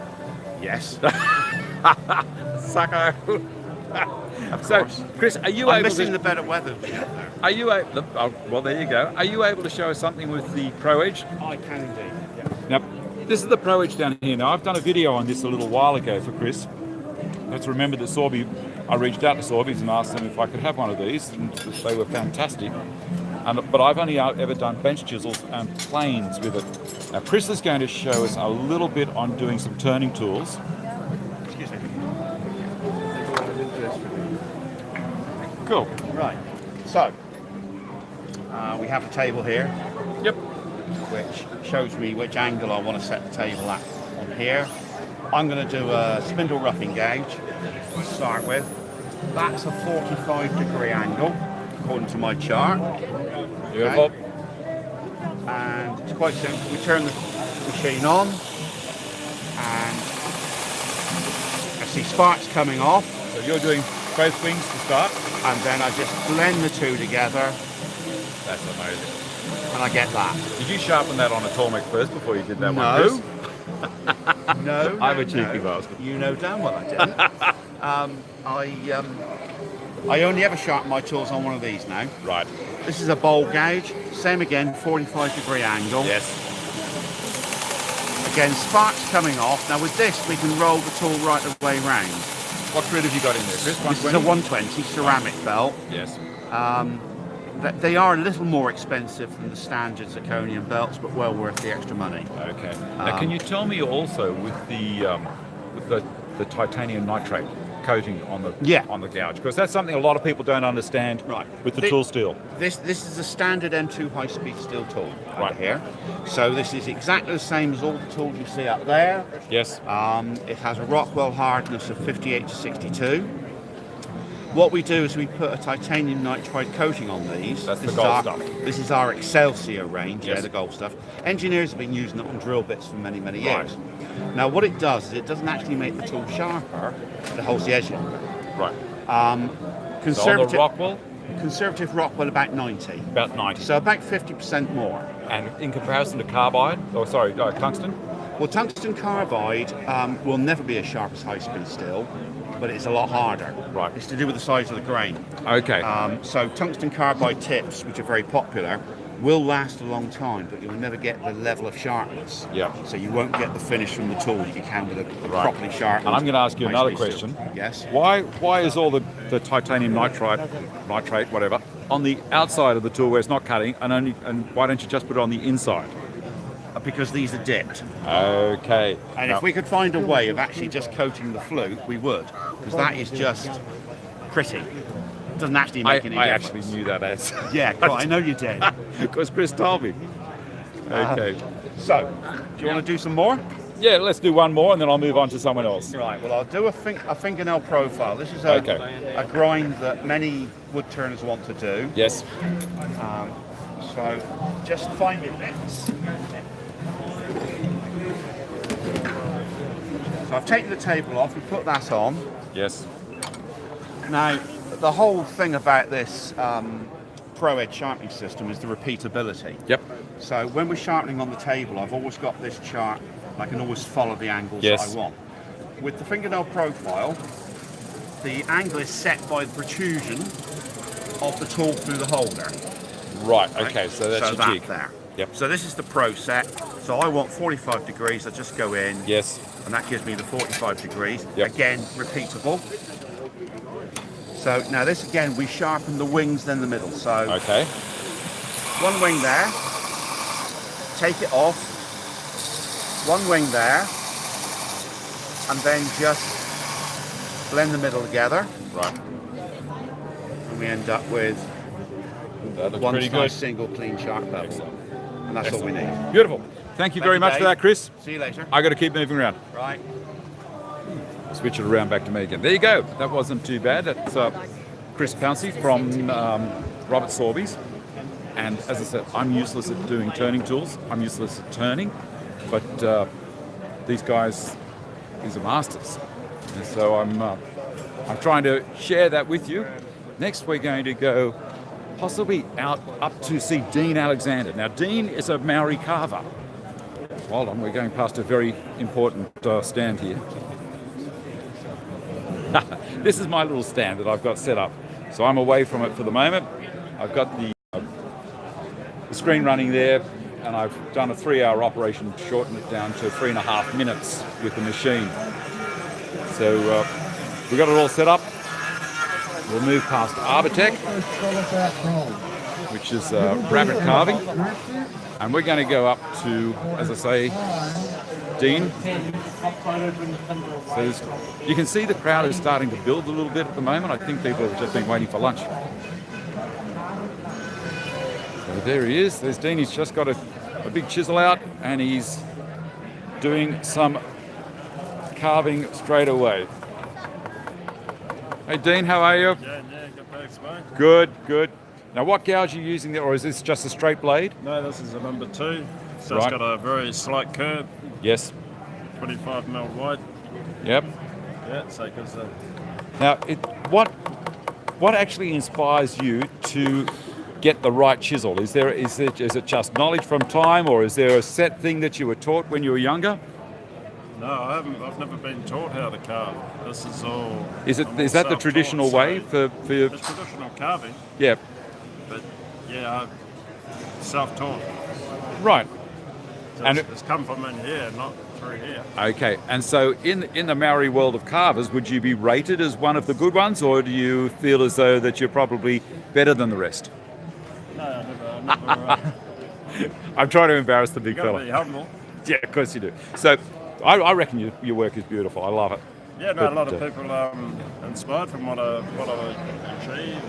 C: Yes.
A: Sucker. So, Chris, are you
C: I'm
A: able
C: missing
A: to?
C: the better weather.
A: Are you able? Oh, well, there you go. Are you able to show us something with the Pro Edge?
C: I can indeed. Yeah.
A: Now, this is the Pro Edge down here. Now, I've done a video on this a little while ago for Chris. Let's remember that Sorby. I reached out to Sorby's and asked them if I could have one of these, and they were fantastic. But I've only ever done bench chisels and planes with it. Now, Chris is going to show us a little bit on doing some turning tools.
C: Excuse me.
A: Cool.
C: Right. So, we have a table here,
A: Yep.
C: which shows me which angle I want to set the table at on here. I'm going to do a spindle roughing gauge to start with. That's a 45-degree angle, according to my chart.
A: Beautiful.
C: And it's quite simple. We turn the machine on, and I see sparks coming off,
A: So you're doing both wings to start.
C: and then I just blend the two together,
A: That's amazing.
C: and I get that.
A: Did you sharpen that on a Tormek first before you did that one,
C: No.
A: Chris?
C: No,
A: I'm a
C: no,
A: cheeky
C: no.
A: bastard.
C: You know damn well I didn't. I only ever sharpen my tools on one of these now.
A: Right.
C: This is a bowl gauge, same again, 45-degree angle.
A: Yes.
C: Again, sparks coming off. Now with this, we can roll the tool right the way round.
A: What grid have you got in there, Chris?
C: This is a 120 ceramic belt.
A: Yes.
C: They are a little more expensive than the standard zirconium belts, but well worth the extra money.
A: Okay. Now, can you tell me also with the titanium nitrate coating on the gouge, because that's something a lot of people don't understand.
C: Right.
A: With the tool steel.
C: This is a standard M2 high-speed steel tool
A: Right.
C: right here. So this is exactly the same as all the tools you see up there.
A: Yes.
C: It has a Rockwell hardness of 58 to 62. What we do is we put a titanium nitride coating on these.
A: That's the
C: This is
A: gold
C: our-
A: stuff.
C: This is our Excelsior range,
A: Yes.
C: yeah, the gold stuff. Engineers have been using it on drill bits for many, many
A: Right.
C: years. Now what it does is it doesn't actually make the tool sharper, it holds the edge longer.
A: Right. So on the
C: Conservative,
A: Rockwell,
C: conservative Rockwell about 90.
A: about 90.
C: So about 50% more.
A: And in comparison to carbide, tungsten.
C: Well, tungsten carbide will never be as sharp as high-speed steel, but it's a lot harder.
A: Right.
C: It's to do with the size of the grain.
A: Okay.
C: So tungsten carbide tips, which are very popular, will last a long time, but you'll never get the level of sharpness.
A: Yeah.
C: So you won't get the finish from the tool that you can with a
A: Right.
C: properly sharpened.
A: And I'm going to ask you another
C: high-speed steel.
A: question.
C: Yes.
A: Why is all the titanium nitrate, whatever, on the outside of the tool where it's not cutting, and why don't you just put it on the inside?
C: Because these are dipped.
A: Okay.
C: And
A: Now-
C: if we could find a way of actually just coating the flute, we would. Because that is just pretty. It doesn't actually make any
A: I
C: difference.
A: actually knew that as.
C: Yeah, cool. I know you did.
A: Because Chris told me. Okay.
C: So, do you want to do some more?
A: Yeah, let's do one more and then I'll move on to someone else.
C: Right, well, I'll do a fingernail profile. This is a grind that many wood turners want to do.
A: Yes.
C: So, just find your bits. So I've taken the table off and put that on.
A: Yes.
C: Now, the whole thing about this Pro Edge sharpening system is the repeatability.
A: Yep.
C: So when we're sharpening on the table, I've always got this chart. I can always follow the angles that I want. With the fingernail profile, the angle is set by the protrusion of the tool through the holder.
A: Right, okay, so that's your jig.
C: There.
A: Yep.
C: So this is the Pro set. So I want 45 degrees, I just go in.
A: Yes.
C: And that gives me the 45 degrees.
A: Yep.
C: Again, repeatable. So now this again, we sharpen the wings then the middle. So
A: okay.
C: One wing there, take it off, one wing there, and then just blend the middle together.
A: Right.
C: And we end up with one nice single clean sharp bevel.
A: Excellent.
C: And that's all we need.
A: Beautiful. Thank you very much
C: Dave.
A: for that, Chris.
C: See you later.
A: I got to keep moving around.
C: Right.
A: Switch it around back to me again. There you go. That wasn't too bad. That's Chris Pouncey from Robert Sorby's. And as I said, I'm useless at doing turning tools. I'm useless at turning. But these guys, these are masters. And so I'm trying to share that with you. Next, we're going to go possibly out up to see Dean Alexander. Now, Dean is a Maori carver. Hold on, we're going past a very important stand here. This is my little stand that I've got set up. So I'm away from it for the moment. I've got the screen running there, and I've done a 3-hour operation, shortened it down to 3.5 minutes with the machine. So we've got it all set up. We'll move past Arbortech, which is rabbit carving. And we're going to go up to, as I say, Dean. So you can see the crowd is starting to build a little bit at the moment. I think people have just been waiting for lunch. So there he is. There's Dean. He's just got a big chisel out and he's doing some carving straight away. Hey Dean, how are you?
H: Yeah, good thanks, mate.
A: Good, good. Now what gouge are you using there, or is this just a straight blade?
H: No, this is a number 2. So
A: Right.
H: it's got a very slight curve,
A: Yes.
H: 25mm wide.
A: Yep.
H: Yeah, so it gives a...
A: Now, what actually inspires you to get the right chisel? Is it just knowledge from time, or is there a set thing that you were taught when you were younger?
H: No, I haven't. I've never been taught how to carve. This is all...
A: Is
H: I'm all
A: that the
H: self-taught,
A: traditional
H: so
A: way for your?
H: It's traditional carving,
A: Yeah.
H: but yeah, I'm self-taught.
A: Right.
H: So
A: And
H: it's come from in here, not through here.
A: Okay. And so in the Maori world of carvers, would you be rated as one of the good ones, or do you feel as though that you're probably better than the rest?
H: No, I never
A: I'm trying to embarrass the big
H: you got to
A: fella.
H: be humble.
A: Yeah, of course you do. So I reckon your work is beautiful. I love it.
H: Yeah, no, a lot of
A: But,
H: people inspired from what I achieved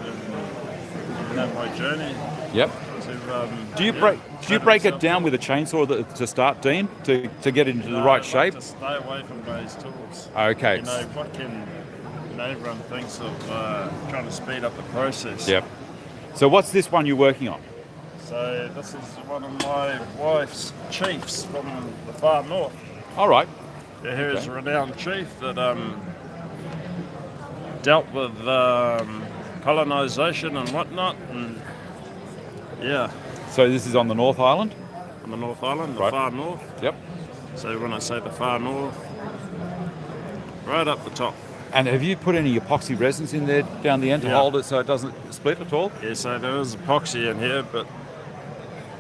H: and my journey.
A: Yep.
H: To,
A: Do you break it down with a chainsaw to start, Dean, to get it into the right shape?
H: To stay away from those tools.
A: Okay.
H: You know, everyone thinks of trying to speed up the process.
A: Yep. So what's this one you're working on?
H: So this is one of my wife's chiefs from the far north.
A: All right.
H: Yeah, here is a renowned chief that dealt with colonisation and whatnot, and yeah,
A: So this is on the North Island?
H: on the North Island, the
A: Right.
H: far north.
A: Yep.
H: So when I say the far north, right up the top.
A: And have you put any epoxy resins in there down the end to
H: Yeah.
A: hold it so it doesn't split at all?
H: Yeah, so there is epoxy in here, but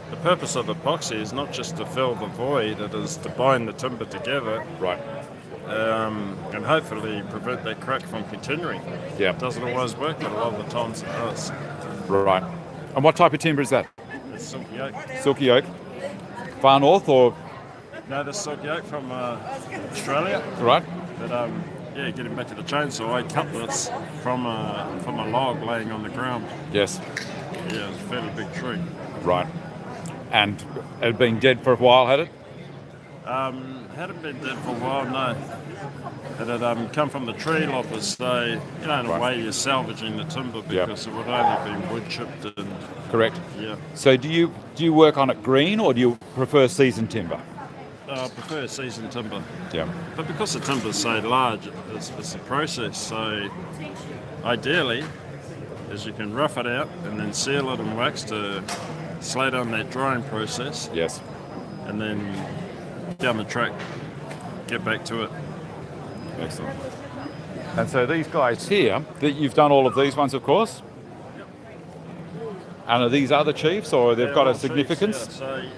H: the purpose of epoxy is not just to fill the void, it is to bind the timber together
A: Right.
H: and hopefully prevent that crack from continuing.
A: Yeah.
H: It doesn't always work, but a lot of the times it does.
A: Right. And what type of timber is that?
H: It's silky oak.
A: Silky oak? Far north or?
H: No, this silky oak from Australia.
A: Right.
H: But getting back to the chainsaw, I cut this from a log laying on the ground.
A: Yes.
H: Yeah, it was a fairly big tree.
A: Right. And it had been dead for a while, had it?
H: Hadn't been dead for a while, no. It had come from the tree loppers, so in a way you're salvaging the timber because it would only been wood chipped and.
A: Correct.
H: Yeah.
A: So do you work on it green or do you prefer seasoned timber?
H: I prefer seasoned timber.
A: Yeah.
H: But because the timber's so large, it's a process. So ideally, is you can rough it out and then seal it in wax to slow down that drying process.
A: Yes.
H: And then down the track, get back to it.
A: Excellent. And so these guys here, that you've done all of these ones, of course. And are these other chiefs, or they've got a significance?
H: Chiefs, yeah.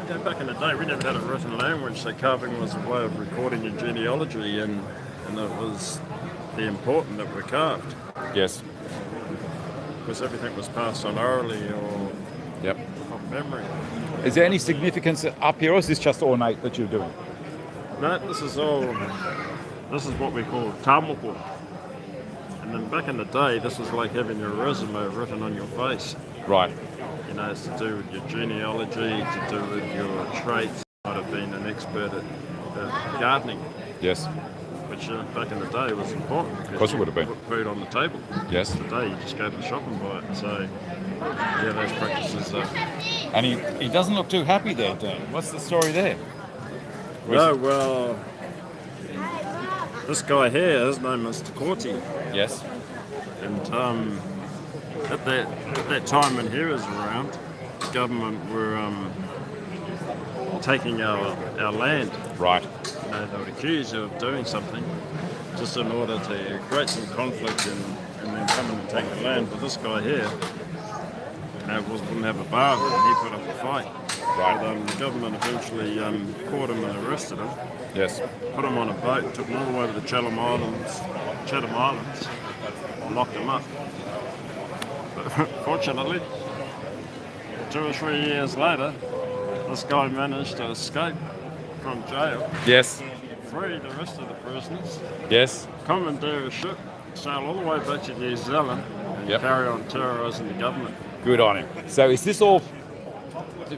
H: So, back in the day, we never had a written language, so carving was a way of recording your genealogy, and it was the important that were carved.
A: Yes.
H: Because everything was passed on orally or
A: Yep.
H: from memory.
A: Is there any significance up here, or is this just ornate that you're doing?
H: No, this is what we call tamoko. And then back in the day, this was like having your resume written on your face.
A: Right.
H: You know, it's to do with your genealogy, to do with your traits. Might have been an expert at gardening,
A: Yes.
H: which back in the day was important. Because
A: Of course it would have been.
H: Put food on the table.
A: Yes.
H: Today, you just go to the shop and buy it. So, yeah, those practices are...
A: And he doesn't look too happy there, Dean. What's the story there?
H: No, well, this guy here, his name is Takoti.
A: Yes.
H: And at that time when he was around, the government were taking our land.
A: Right.
H: You know, they would accuse you of doing something just in order to create some conflict and then come and take the land. But this guy here, wouldn't have a bargain. He put up a fight.
A: Right.
H: But, the government eventually caught him and arrested him.
A: Yes.
H: Put him on a boat, took him all the way to the Chatham Islands, and locked him up. But fortunately, 2 or 3 years later, this guy managed to escape from jail,
A: Yes.
H: free the rest of the prisoners,
A: Yes.
H: commandeer a ship, sail all the way back to New Zealand, and
A: Yep.
H: carry on terrorising the government.
A: Good on him. So is this all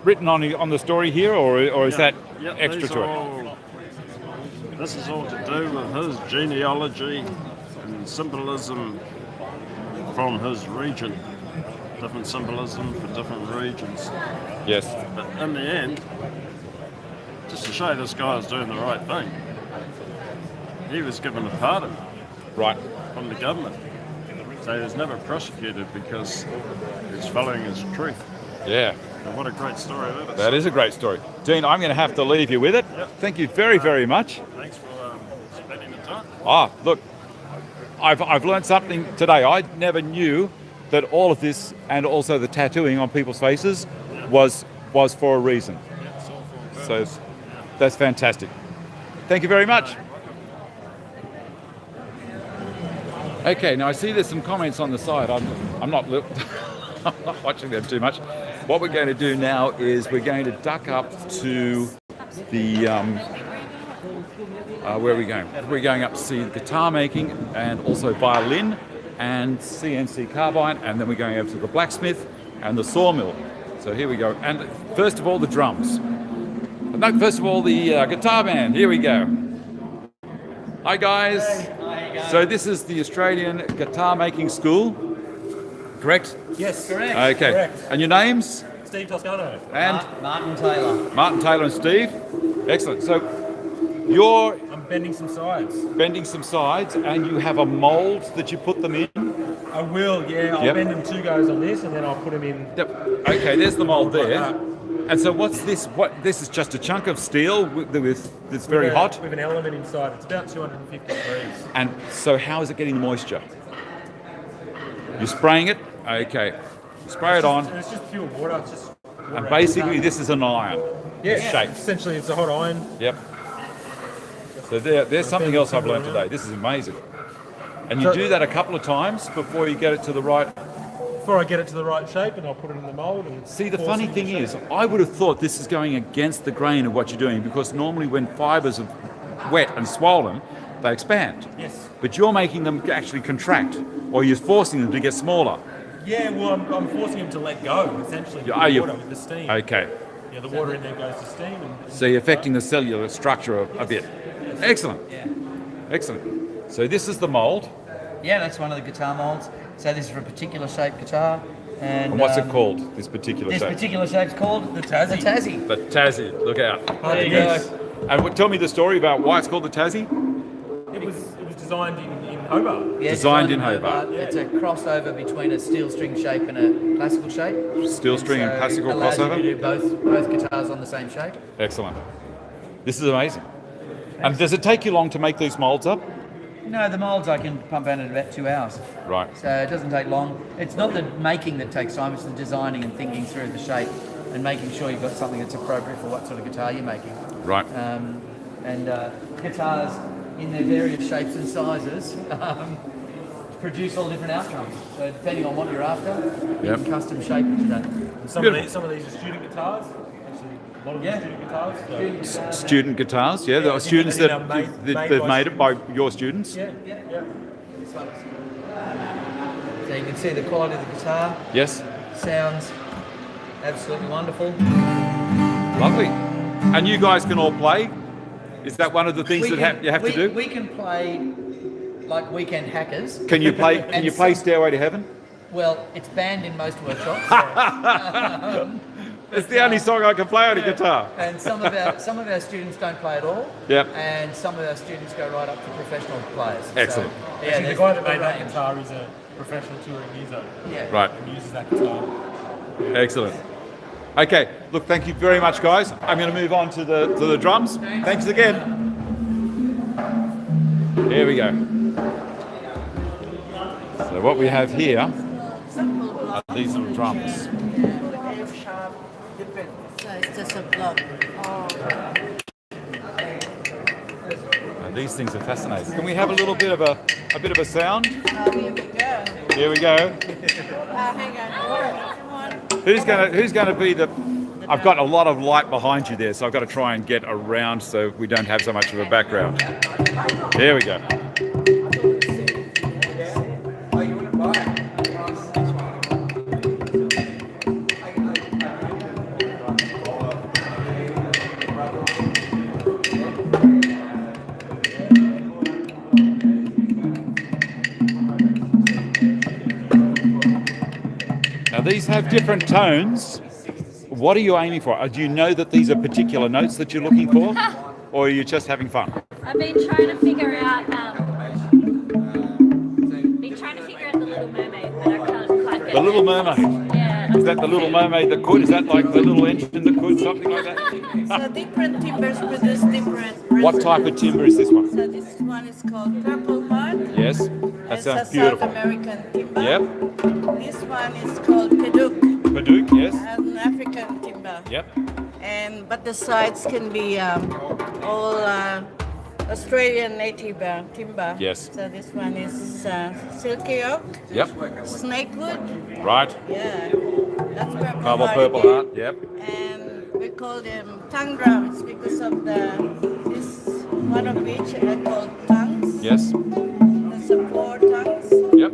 A: written on the story here, or is that extra
H: these
A: to it?
H: This is all to do with his genealogy and symbolism from his region. Different symbolism for different regions.
A: Yes.
H: But in the end, just to show this guy is doing the right thing, he was given a pardon
A: Right.
H: from the government. So he was never prosecuted because he was following his truth.
A: Yeah.
H: And what a great story that is.
A: That is a great story. Dean, I'm going to have to leave you with it.
H: Yep.
A: Thank you very, very much.
H: Thanks for spending the time.
A: Look, I've learned something today. I never knew that all of this and also the tattooing on people's faces was for a reason.
H: Yeah, it's all for a
A: So
H: purpose.
A: that's fantastic. Thank you very much. Okay, now I see there's some comments on the side. I'm not I'm not watching them too much. What we're going to do now is we're going to duck up to the where are we going? We're going up to see guitar making and also violin and CNC carbine, and then we're going over to the blacksmith and the sawmill. So here we go. And first of all, the drums. No, first of all, the guitar band. Here we go. Hi guys. So this is the Australian Guitar Making School, correct?
F: Yes, correct.
A: Okay.
F: Correct.
A: And your names?
F: Steve Toscano.
A: And
G: Martin Taylor.
A: Martin Taylor and Steve. Excellent. So you're
F: I'm bending some sides.
A: bending some sides and you have a mould that you put them in.
F: I will, yeah. I'll
A: Yep.
F: bend them 2 goes on this, and then I'll put them in.
A: Yep. Okay, there's the mould
F: Like
A: there.
F: that.
A: And so what's this? What this is just a chunk of steel with that's very hot.
F: With an element inside. It's about 250 degrees.
A: And so how is it getting the moisture? You're spraying it? Okay. Spray it on.
F: It's just pure water. It's just water
A: And
F: out.
A: basically this is an iron.
F: yeah,
A: shape.
F: essentially it's a hot iron.
A: Yep. So there's something else I've learned today. This is amazing. And you
F: So-
A: do that a couple of times before you get it to the right.
F: Before I get it to the right shape, and I'll put it in the mould. And
A: See, the
F: force
A: funny
F: it
A: thing
F: into
A: is,
F: shape.
A: I would have thought this is going against the grain of what you're doing, because normally when fibres are wet and swollen, they expand.
F: Yes.
A: But you're making them actually contract, or you're forcing them to get smaller.
F: Yeah, well, I'm forcing him to let go, essentially, with
A: Are
F: the
A: you?
F: water, with the steam.
A: Okay.
F: Yeah, the water in there goes to steam. And
A: So you're affecting the cellular structure a bit. Excellent.
G: Yeah.
A: Excellent. So this is the mold.
G: Yeah, that's one of the guitar molds. So this is for a particular shaped guitar.
A: And what's it called, this particular
G: This
A: shape?
G: particular shape's called the Tassie. The Tassie.
A: The Tassie. Look out.
G: There you go.
A: And tell me the story about why it's called the Tassie.
F: it was designed in Hobart.
G: Yeah,
A: Designed in Hobart.
G: It's a crossover between a steel string shape and a classical shape.
A: Steel string and classical
G: allows
A: crossover.
G: You to do both guitars on the same shape.
A: Excellent. This is amazing. And does it take you long to make these molds up?
G: No, the molds I can pump out in about 2 hours.
A: Right.
G: So it doesn't take long. It's not the making that takes time, it's the designing and thinking through the shape and making sure you've got something that's appropriate for what sort of guitar you're making.
A: Right.
G: Guitars in their various shapes and sizes produce all different outcomes. So depending on what you're after, you
A: Yep.
G: can custom shape it today.
F: And some of these are student guitars. Actually, a lot of them are student guitars. So.
A: Student guitars, yeah. There are students
F: I think
A: that
F: they're made
A: they've
F: by
A: made it by your students.
F: Yeah.
G: This one is- So you can see the quality of the guitar.
A: Yes.
G: Sounds absolutely wonderful.
A: Lovely. And you guys can all play? Is that one of the things that you have to do?
G: We can play like weekend hackers.
A: Can you play? Can you play Stairway to Heaven?
G: Well, it's banned in most workshops.
A: It's the only song I can play on a guitar.
G: And some of our students don't play at all.
A: Yep.
G: And some of our students go right up to professional players.
A: Excellent.
G: So,
F: Actually,
G: yeah,
F: the
G: there's
F: guy that
G: a
F: made that
G: range.
F: guitar is a professional touring user.
G: Yeah.
A: Right.
F: And uses that guitar.
A: Excellent. Okay. Look, thank you very much, guys. I'm going to move on to the drums. Thanks again. Here we go. So what we have here are these little drums.
I: So it's just a block.
A: And these things are fascinating. Can we have a little bit of a sound?
I: Here we go.
A: Here we go.
I: Hang on. Come on.
A: Who's gonna be the? I've got a lot of light behind you there, so I've got to try and get around so we don't have so much of a background. There we go. Now these have different tones. What are you aiming for? Do you know that these are particular notes that you're looking for? Or are you just having fun?
J: I've been trying to figure out the Little Mermaid, but I can't quite get
A: The Little
J: it.
A: Mermaid.
J: Yeah.
A: Is that the Little Mermaid that could? Is that like the little engine that could? Something like that?
I: So different timbers produce different.
A: What type of timber is this one?
I: So this one is called Purple Heart.
A: Yes, that
I: It's
A: sounds
I: a
A: beautiful.
I: South American timber.
A: Yep.
I: This one is called Peduk,
A: Paduke, yes.
I: an African timber.
A: Yep.
I: But the sides can be all Australian native timber.
A: Yes.
I: So this one is silky oak,
A: Yep.
I: snakewood.
A: Right.
I: Yeah, that's purple
A: Marble
I: heart
A: Purple
I: again.
A: Heart. Yep.
I: And we call them tongue drums because of this one of which I call tongues.
A: Yes.
I: That's 4 tongues,
A: Yep.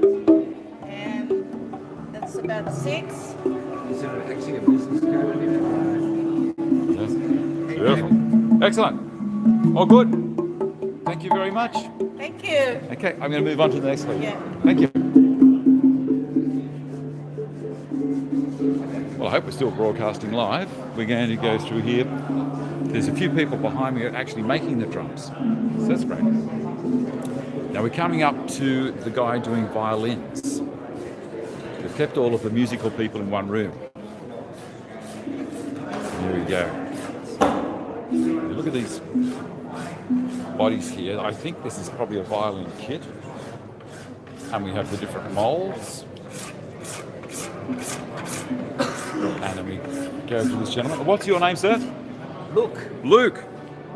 I: and that's about 6.
E: Is it actually a business card?
A: Yes. Beautiful. Excellent. All good. Thank you very much.
I: Thank you.
A: Okay, I'm going to move on to the next one.
I: Yeah.
A: Thank you. Well, I hope we're still broadcasting live. We're going to go through here. There's a few people behind me who are actually making the drums. So that's great. Now we're coming up to the guy doing violins. They've kept all of the musical people in one room. Here we go. Look at these bodies here. I think this is probably a violin kit. And we have the different molds. And then we go to this gentleman. What's your name, sir?
E: Luke.
A: Luke.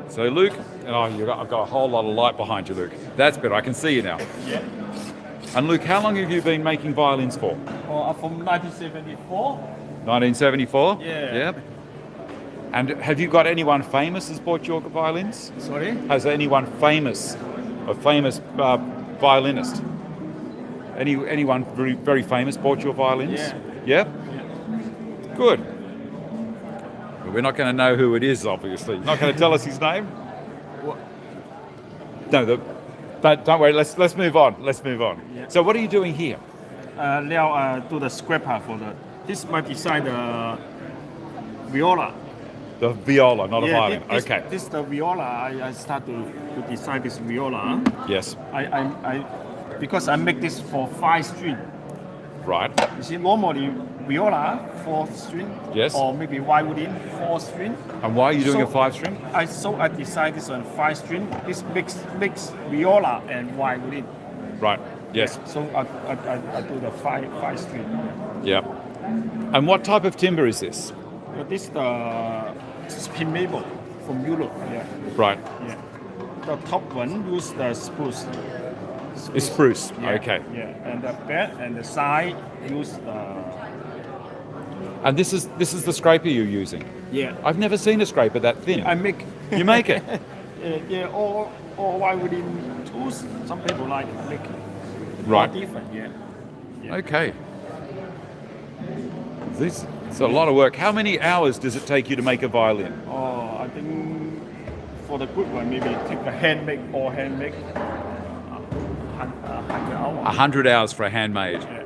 A: So Luke, and I've got a whole lot of light behind you, Luke. That's better. I can see you now.
F: Yeah.
A: And Luke, how long have you been making violins for?
F: Well, I'm from 1974.
A: 1974?
F: Yeah.
A: Yep. And have you got anyone famous has bought your violins?
F: Sorry?
A: Has anyone famous a famous violinist. Anyone very, very famous bought your violins?
H: Yeah.
A: Yeah? Good. But we're not going to know who it is, obviously. Not going to tell us his name? No, but don't worry, let's move on. Let's move on.
H: Yeah.
A: So what are you doing here?
H: Now do the scraper for the. This might beside the viola.
A: The viola, not a violin.
H: This,
A: Okay.
H: This the viola. I start to design this viola.
A: Yes.
H: I because I make this for 5 string.
A: Right.
H: You see, normally viola 4 string.
A: Yes.
H: Or maybe violin 4 string.
A: And why are you doing
H: So
A: a 5-string?
H: I decided this on 5 string. This mix viola and violin.
A: Right. Yes.
H: So I do the 5 string.
A: Yeah. And what type of timber is this?
H: This is the spin maple from Europe. Yeah.
A: Right.
H: Yeah. The top one use the spruce.
A: It's spruce.
H: Yeah,
A: Okay.
H: Yeah. And the back and the side use the.
A: And this is the scraper you're using?
H: Yeah.
A: I've never seen a scraper that thin.
H: I make.
A: You make it?
H: Yeah. Or violin tools. Some people like make.
A: Right.
H: Different. Yeah.
A: Okay. It's a lot of work. How many hours does it take you to make a violin?
H: Oh, I think for the good one, maybe take a handmade or handmade. 100 hours.
A: 100 hours for a handmade.
H: Yeah.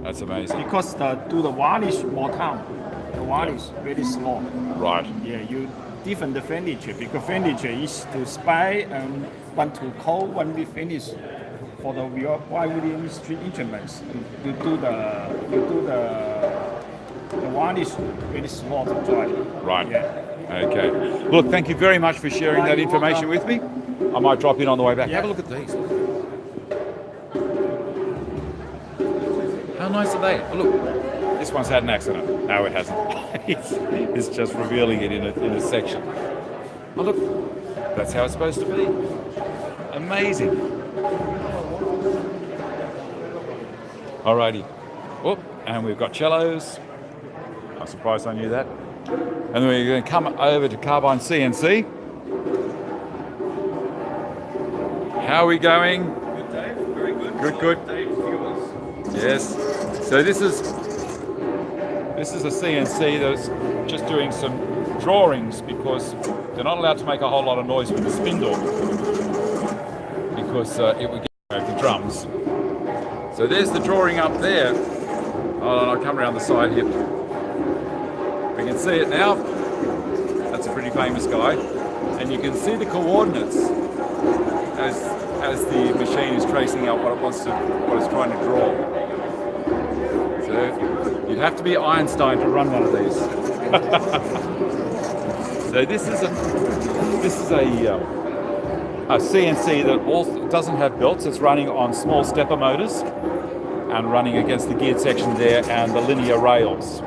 A: That's amazing.
H: Because do the varnish more time. The varnish very slow.
A: Right.
H: Yeah, you different the furniture because furniture is to spy and one to cold, one we finish. For the violin string instruments, you do the varnish very slow to dry.
A: Right.
H: Yeah.
A: Okay. Look, thank you very much for sharing that information with me. I might drop in on the way back.
H: Yeah.
A: Have a look at these. How nice are they? Oh, look, this one's had an accident. No, it hasn't. It's just revealing it in a section. Oh, look, that's how it's supposed to be. Amazing. Alrighty. Oh, and we've got cellos. I'm surprised I knew that. And then we're going to come over to Carbine CNC. How are we going?
K: Good, Dave. Very good.
A: Good, good.
K: Dave, viewers.
A: Yes. So this is a CNC that's just doing some drawings because they're not allowed to make a whole lot of noise with the spindle because it would get the drums. So there's the drawing up there. Oh, and I'll come around the side here. We can see it now. That's a pretty famous guy. And you can see the coordinates as the machine is tracing out what it's trying to draw. So you'd have to be Einstein to run one of these. So this is a CNC that also doesn't have belts. It's running on small stepper motors and running against the geared section there and the linear rails.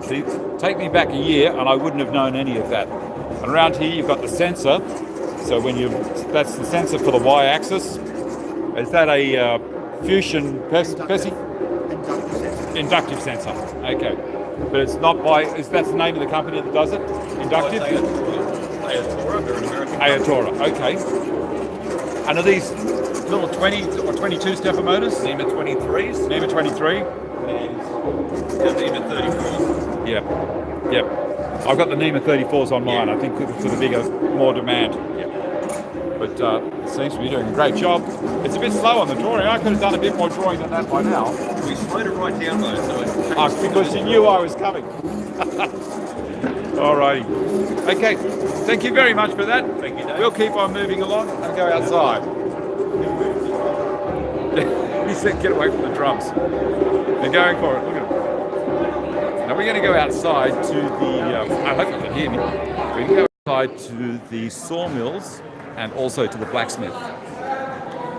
A: See, take me back a year and I wouldn't have known any of that. And around here you've got the sensor. So that's the sensor for the y-axis. Is that a fusion Percy? Inductive sensor. Okay. But it's not that's the name of the company that does it? Inductive?
K: Ayatora, they're an American.
A: Ayatora, okay. And are these little 20 or 22 stepper motors?
K: NEMA 23s.
A: NEMA 23?
K: And NEMA 34s.
A: Yeah. Yep. I've got the NEMA 34s on mine, I think for the bigger, more demand.
K: Yeah.
A: But it seems to be doing a great job. It's a bit slow on the drawing. I could have done a bit more drawing than that by now.
K: We slowed it right down though, so
A: Because you knew I was coming. Alrighty. Okay. Thank you very much for that.
K: Thank you, Dave.
A: We'll keep on moving along and go outside. He said, "Get away from the drums." They're going for it. Look at them. Now we're going to go outside to the. I hope you can hear me. We're going to go outside to the sawmills and also to the blacksmith.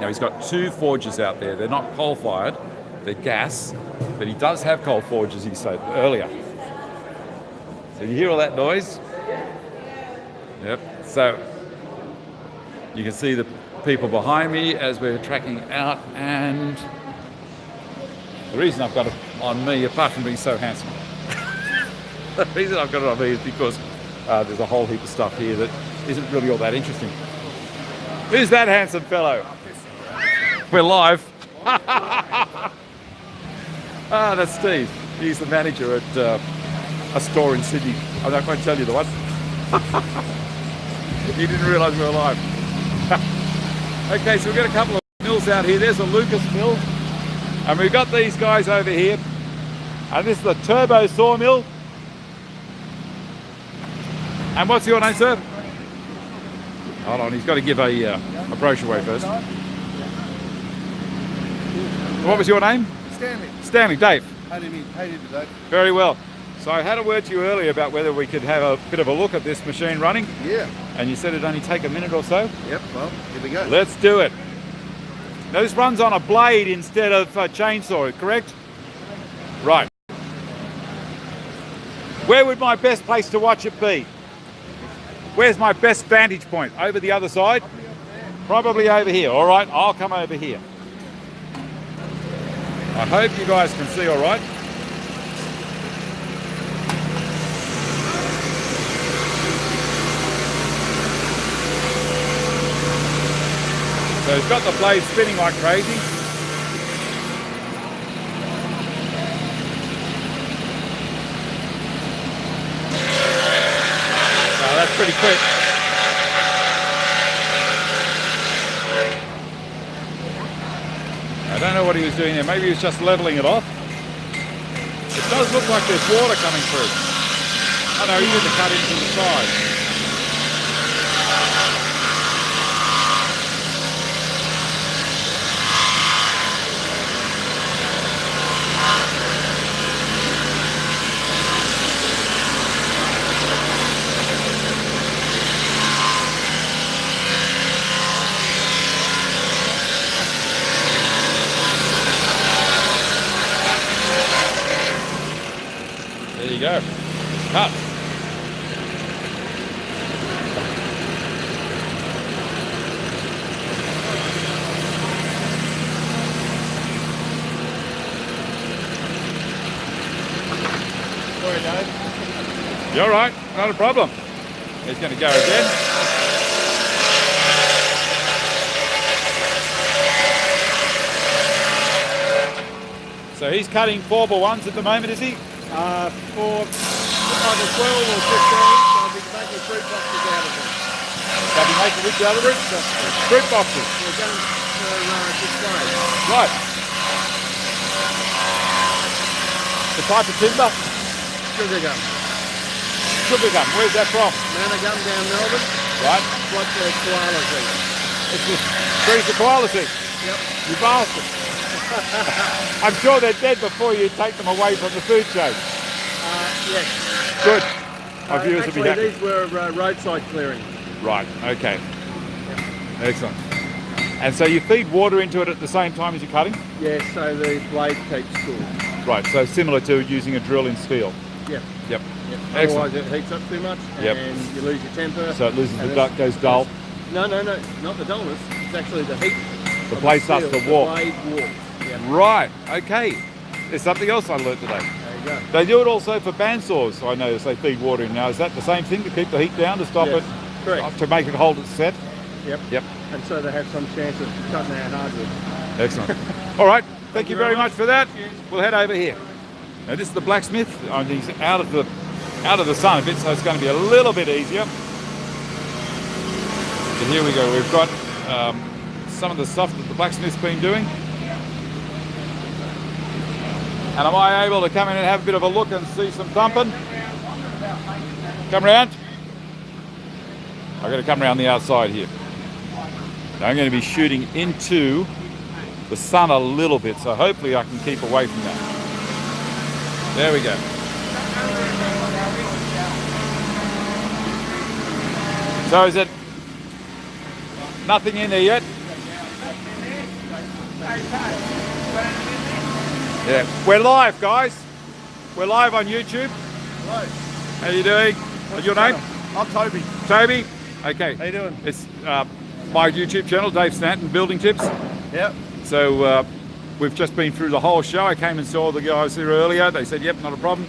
A: Now he's got 2 forges out there. They're not coal-fired, they're gas, but he does have coal forges, he said earlier. So you hear all that noise? Yep. So you can see the people behind me as we're tracking out, and the reason I've got it on me, apart from being so handsome, the reason I've got it on me is because there's a whole heap of stuff here that isn't really all that interesting. Who's that handsome fellow? We're live. Ah, that's Steve. He's the manager at a store in Sydney. I'm not going to tell you the one. You didn't realise we were live. Okay, so we've got a couple of mills out here. There's a Lucas mill. And we've got these guys over here. And this is the turbo sawmill. And what's your name, sir? Hold on, he's got to give a brochure away first. What was your name?
L: Stanley.
A: Stanley, Dave.
L: How do you today?
A: Very well. So I had a word to you earlier about whether we could have a bit of a look at this machine running.
L: Yeah.
A: And you said it'd only take a minute or so?
L: Yep, well, here we go.
A: Let's do it. Now this runs on a blade instead of a chainsaw, correct? Right. Where would my best place to watch it be? Where's my best vantage point? Over the other side? Probably over here. All right, I'll come over here. I hope you guys can see all right. So he's got the blade spinning like crazy. Oh, that's pretty quick. I don't know what he was doing there. Maybe he was just leveling it off. It does look like there's water coming through. Oh no, he did the cut into the side. There you go. Cut.
L: Sorry, Dave.
A: You're all right. Not a problem. He's going to go again. So he's cutting 4x1s at the moment, is he?
L: For either 12 or 15, so I'll be making fruit boxes out of them.
A: They'll be making which out of it? Fruit boxes.
L: We're going for display.
A: Right. The type of timber?
L: Sugar gum.
A: Sugar gum. Where's that from?
L: Manor gum down Melbourne.
A: Right.
L: What the koalas eat.
A: It's the trees the koalas eat.
L: Yep.
A: You bastard. I'm sure they're dead before you take them away from the food chain.
L: Yes.
A: Good. My viewers will be happy.
L: These were roadside clearing.
A: Right, okay. Excellent. And so you feed water into it at the same time as you're cutting?
L: Yes, so the blade keeps cool.
A: Right, so similar to using a drill in steel.
L: Yep.
A: Yep.
L: Yep. Otherwise it heats up too much
A: Yep.
L: and you lose your temper.
A: So it loses the duck, goes dull.
L: No, not the dullness. It's actually the heat.
A: The blade starts to warp.
L: The blade warps. Yep.
A: Right, okay. There's something else I learned today.
L: There you go.
A: They do it also for bandsaws, I notice they feed water in now. Is that the same thing to keep the heat down, to stop
L: Yes,
A: it?
L: correct.
A: To make it hold its set?
L: Yep.
A: Yep.
L: And so they have some chance of cutting out hardwood.
A: Excellent. All right, thank you very much for that. We'll head over here. Now this is the blacksmith. He's out of the sun a bit, so it's going to be a little bit easier. So here we go. We've got some of the stuff that the blacksmith's been doing. And am I able to come in and have a bit of a look and see some thumping? Come round. I've got to come around the outside here. Now I'm going to be shooting into the sun a little bit, so hopefully I can keep away from that. There we go. So is it nothing in there yet? Yeah, we're live, guys. We're live on YouTube.
L: Hello.
A: How you doing? What's your name?
L: I'm Toby.
A: Toby? Okay.
L: How you doing?
A: It's my YouTube channel, Dave Stanton, Building Tips.
L: Yep.
A: So we've just been through the whole show. I came and saw the guys here earlier. They said, yep, not a problem.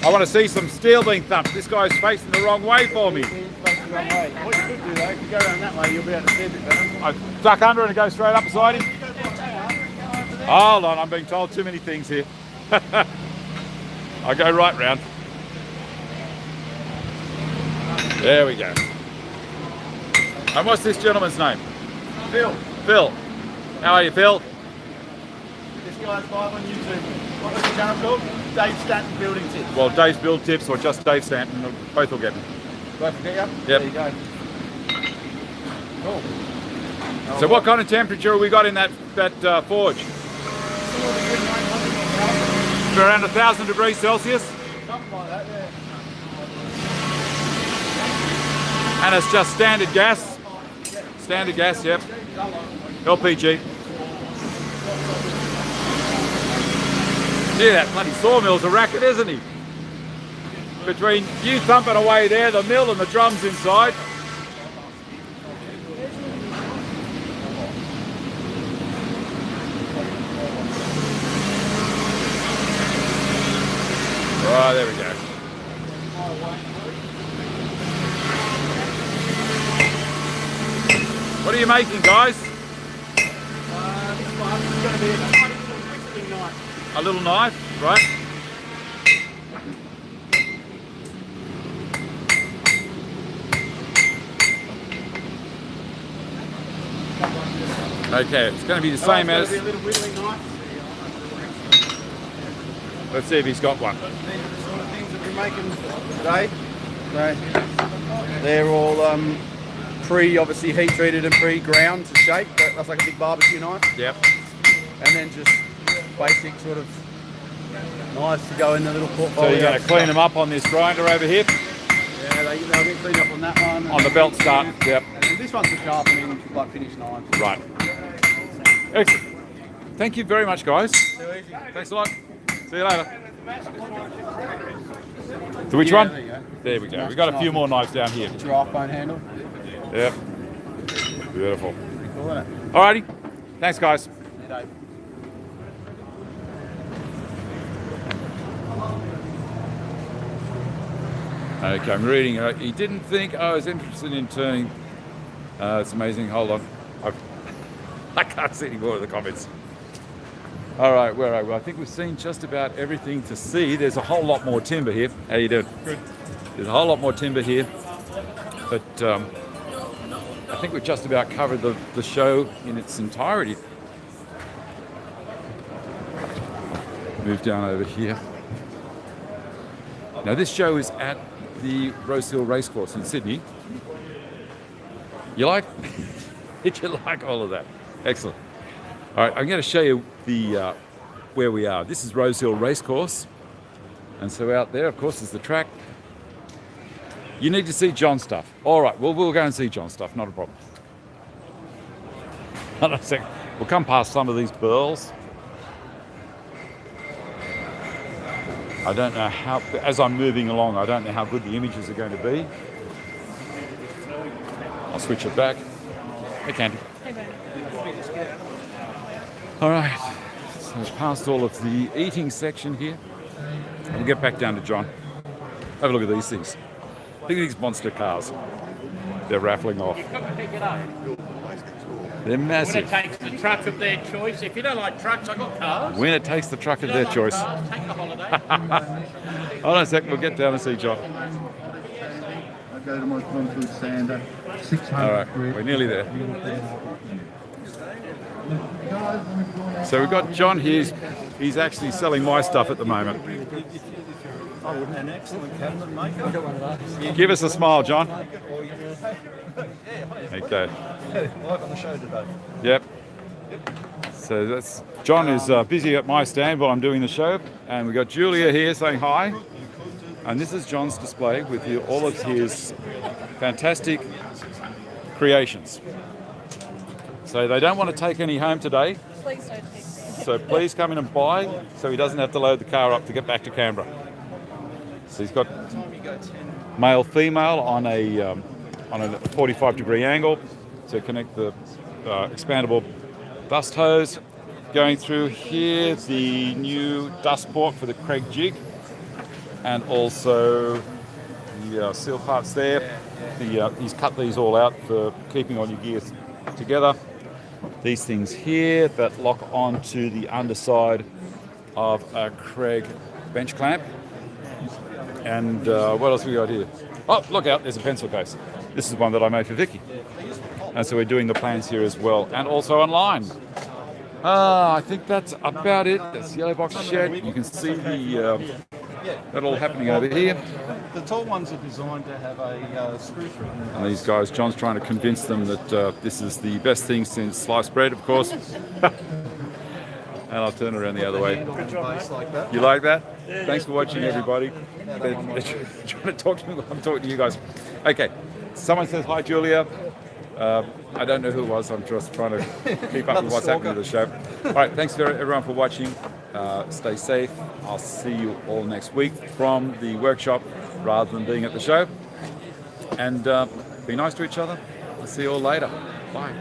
A: I want to see some steel being thumped. This guy's facing the wrong way for me.
C: He's facing the wrong way. What you could do though, if you go around that way, you'll be able to see a bit better.
A: I duck under and go straight up beside him. Hold on, I'm being told too many things here. I go right round. There we go. And what's this gentleman's name?
C: Phil,
A: Phil. How are you, Phil?
C: this guy's live on YouTube. What was the channel called? Dave Stanton Building Tips.
A: Well, Dave's Build Tips or just Dave Stanton, both will get me.
C: Both will get you?
A: Yep.
C: There you go. Cool.
A: So what kind of temperature have we got in that forge? Around 1,000 degrees Celsius?
C: Something like that, yeah.
A: And it's just standard gas? Standard gas, yep. LPG. Yeah, that bloody sawmill's a racket, isn't he? Between you thumping away there, the mill and the drums inside. Right, there we go. What are you making, guys?
C: This one is going to be a tiny little twisting knife.
A: A little knife, right? Okay, it's going to be the same as...
C: It's going to be a little whittling knife.
A: Let's see if he's got one.
C: These are the sort of things that we're making today. So they're all obviously heat treated and pre-ground to shape. That's like a big barbecue knife.
A: Yep.
C: And then just basic sort of knives to go in the little portfolio.
A: So you're going to clean them up on this grinder over here?
C: Yeah, they'll get cleaned up on that one.
A: On the belt start, yep.
C: And this one's for sharpening, like finished knives.
A: Right. Excellent. Thank you very much, guys.
C: Too easy.
A: Thanks a lot. See you later. So which one?
C: There you go.
A: There we go. We've got a few more knives down here.
C: Giraffe bone handle.
A: Yep. Beautiful.
C: Pretty cool, isn't it?
A: Alrighty. Thanks, guys.
C: See you, Dave.
A: Okay, I'm reading. He didn't think I was interested in turning. It's amazing. Hold on. I can't see any more of the comments. All right, where are we? I think we've seen just about everything to see. There's a whole lot more timber here. How you doing? Good. There's a whole lot more timber here, but I think we've just about covered the show in its entirety. Move down over here. Now this show is at the Rosehill Racecourse in Sydney. You like? Did you like all of that? Excellent. All right, I'm going to show you the where we are. This is Rosehill Racecourse, and so out there, of course, is the track. You need to see John's stuff. All right, well, we'll go and see John's stuff. Not a problem. Hold on a second. We'll come past some of these burls. I don't know how, as I'm moving along, I don't know how good the images are going to be. I'll switch it back. Hey, Candy. All right, so past all of the eating section here. We'll get back down to John. Have a look at these things. Look at these monster cars. They're raffling off. They're massive.
L: Winner takes the truck of their choice. If you don't like trucks, I've got cars.
A: Winner takes the truck of their choice.
L: Cars, take the holiday.
A: Hold on a second, we'll get down and see John.
C: I go to my concrete sander. 600.
A: All right, we're nearly there. So we've got John here. He's actually selling my stuff at the moment.
K: An excellent cabinet maker. I've got one of those.
A: Give us a smile, John. Okay.
K: Live on the show today.
A: Yep. So that's John is busy at my stand while I'm doing the show, and we've got Julia here saying hi. And this is John's display with all of his fantastic creations. So they don't want to take any home today.
J: Please don't take them.
A: So please come in and buy, so he doesn't have to load the car up to get back to Canberra. So he's got male, female on a 45-degree angle to connect the expandable dust hose. Going through here, the new dust port for the Craig jig. and also the seal parts there. He's cut these all out for keeping all your gears together. These things here that lock onto the underside of a Craig bench clamp. And what else we got here? Oh, look out, there's a pencil case. This is one that I made for Vicky. And so we're doing the plans here as well, and also online. I think that's about it. That's the yellow box shed. You can see that all happening over here.
K: The tall ones are designed to have a screw through.
A: And these guys, John's trying to convince them that this is the best thing since sliced bread, of course. And I'll turn around the other way. You like that? Thanks for watching, everybody. They're trying to talk to me. I'm talking to you guys. Okay. Someone says hi, Julia. I don't know who it was. I'm just trying to keep up with what's happening to the show. All right. Thanks for everyone for watching. Stay safe. I'll see you all next week from the workshop rather than being at the show. And be nice to each other. I'll see you all later. Bye.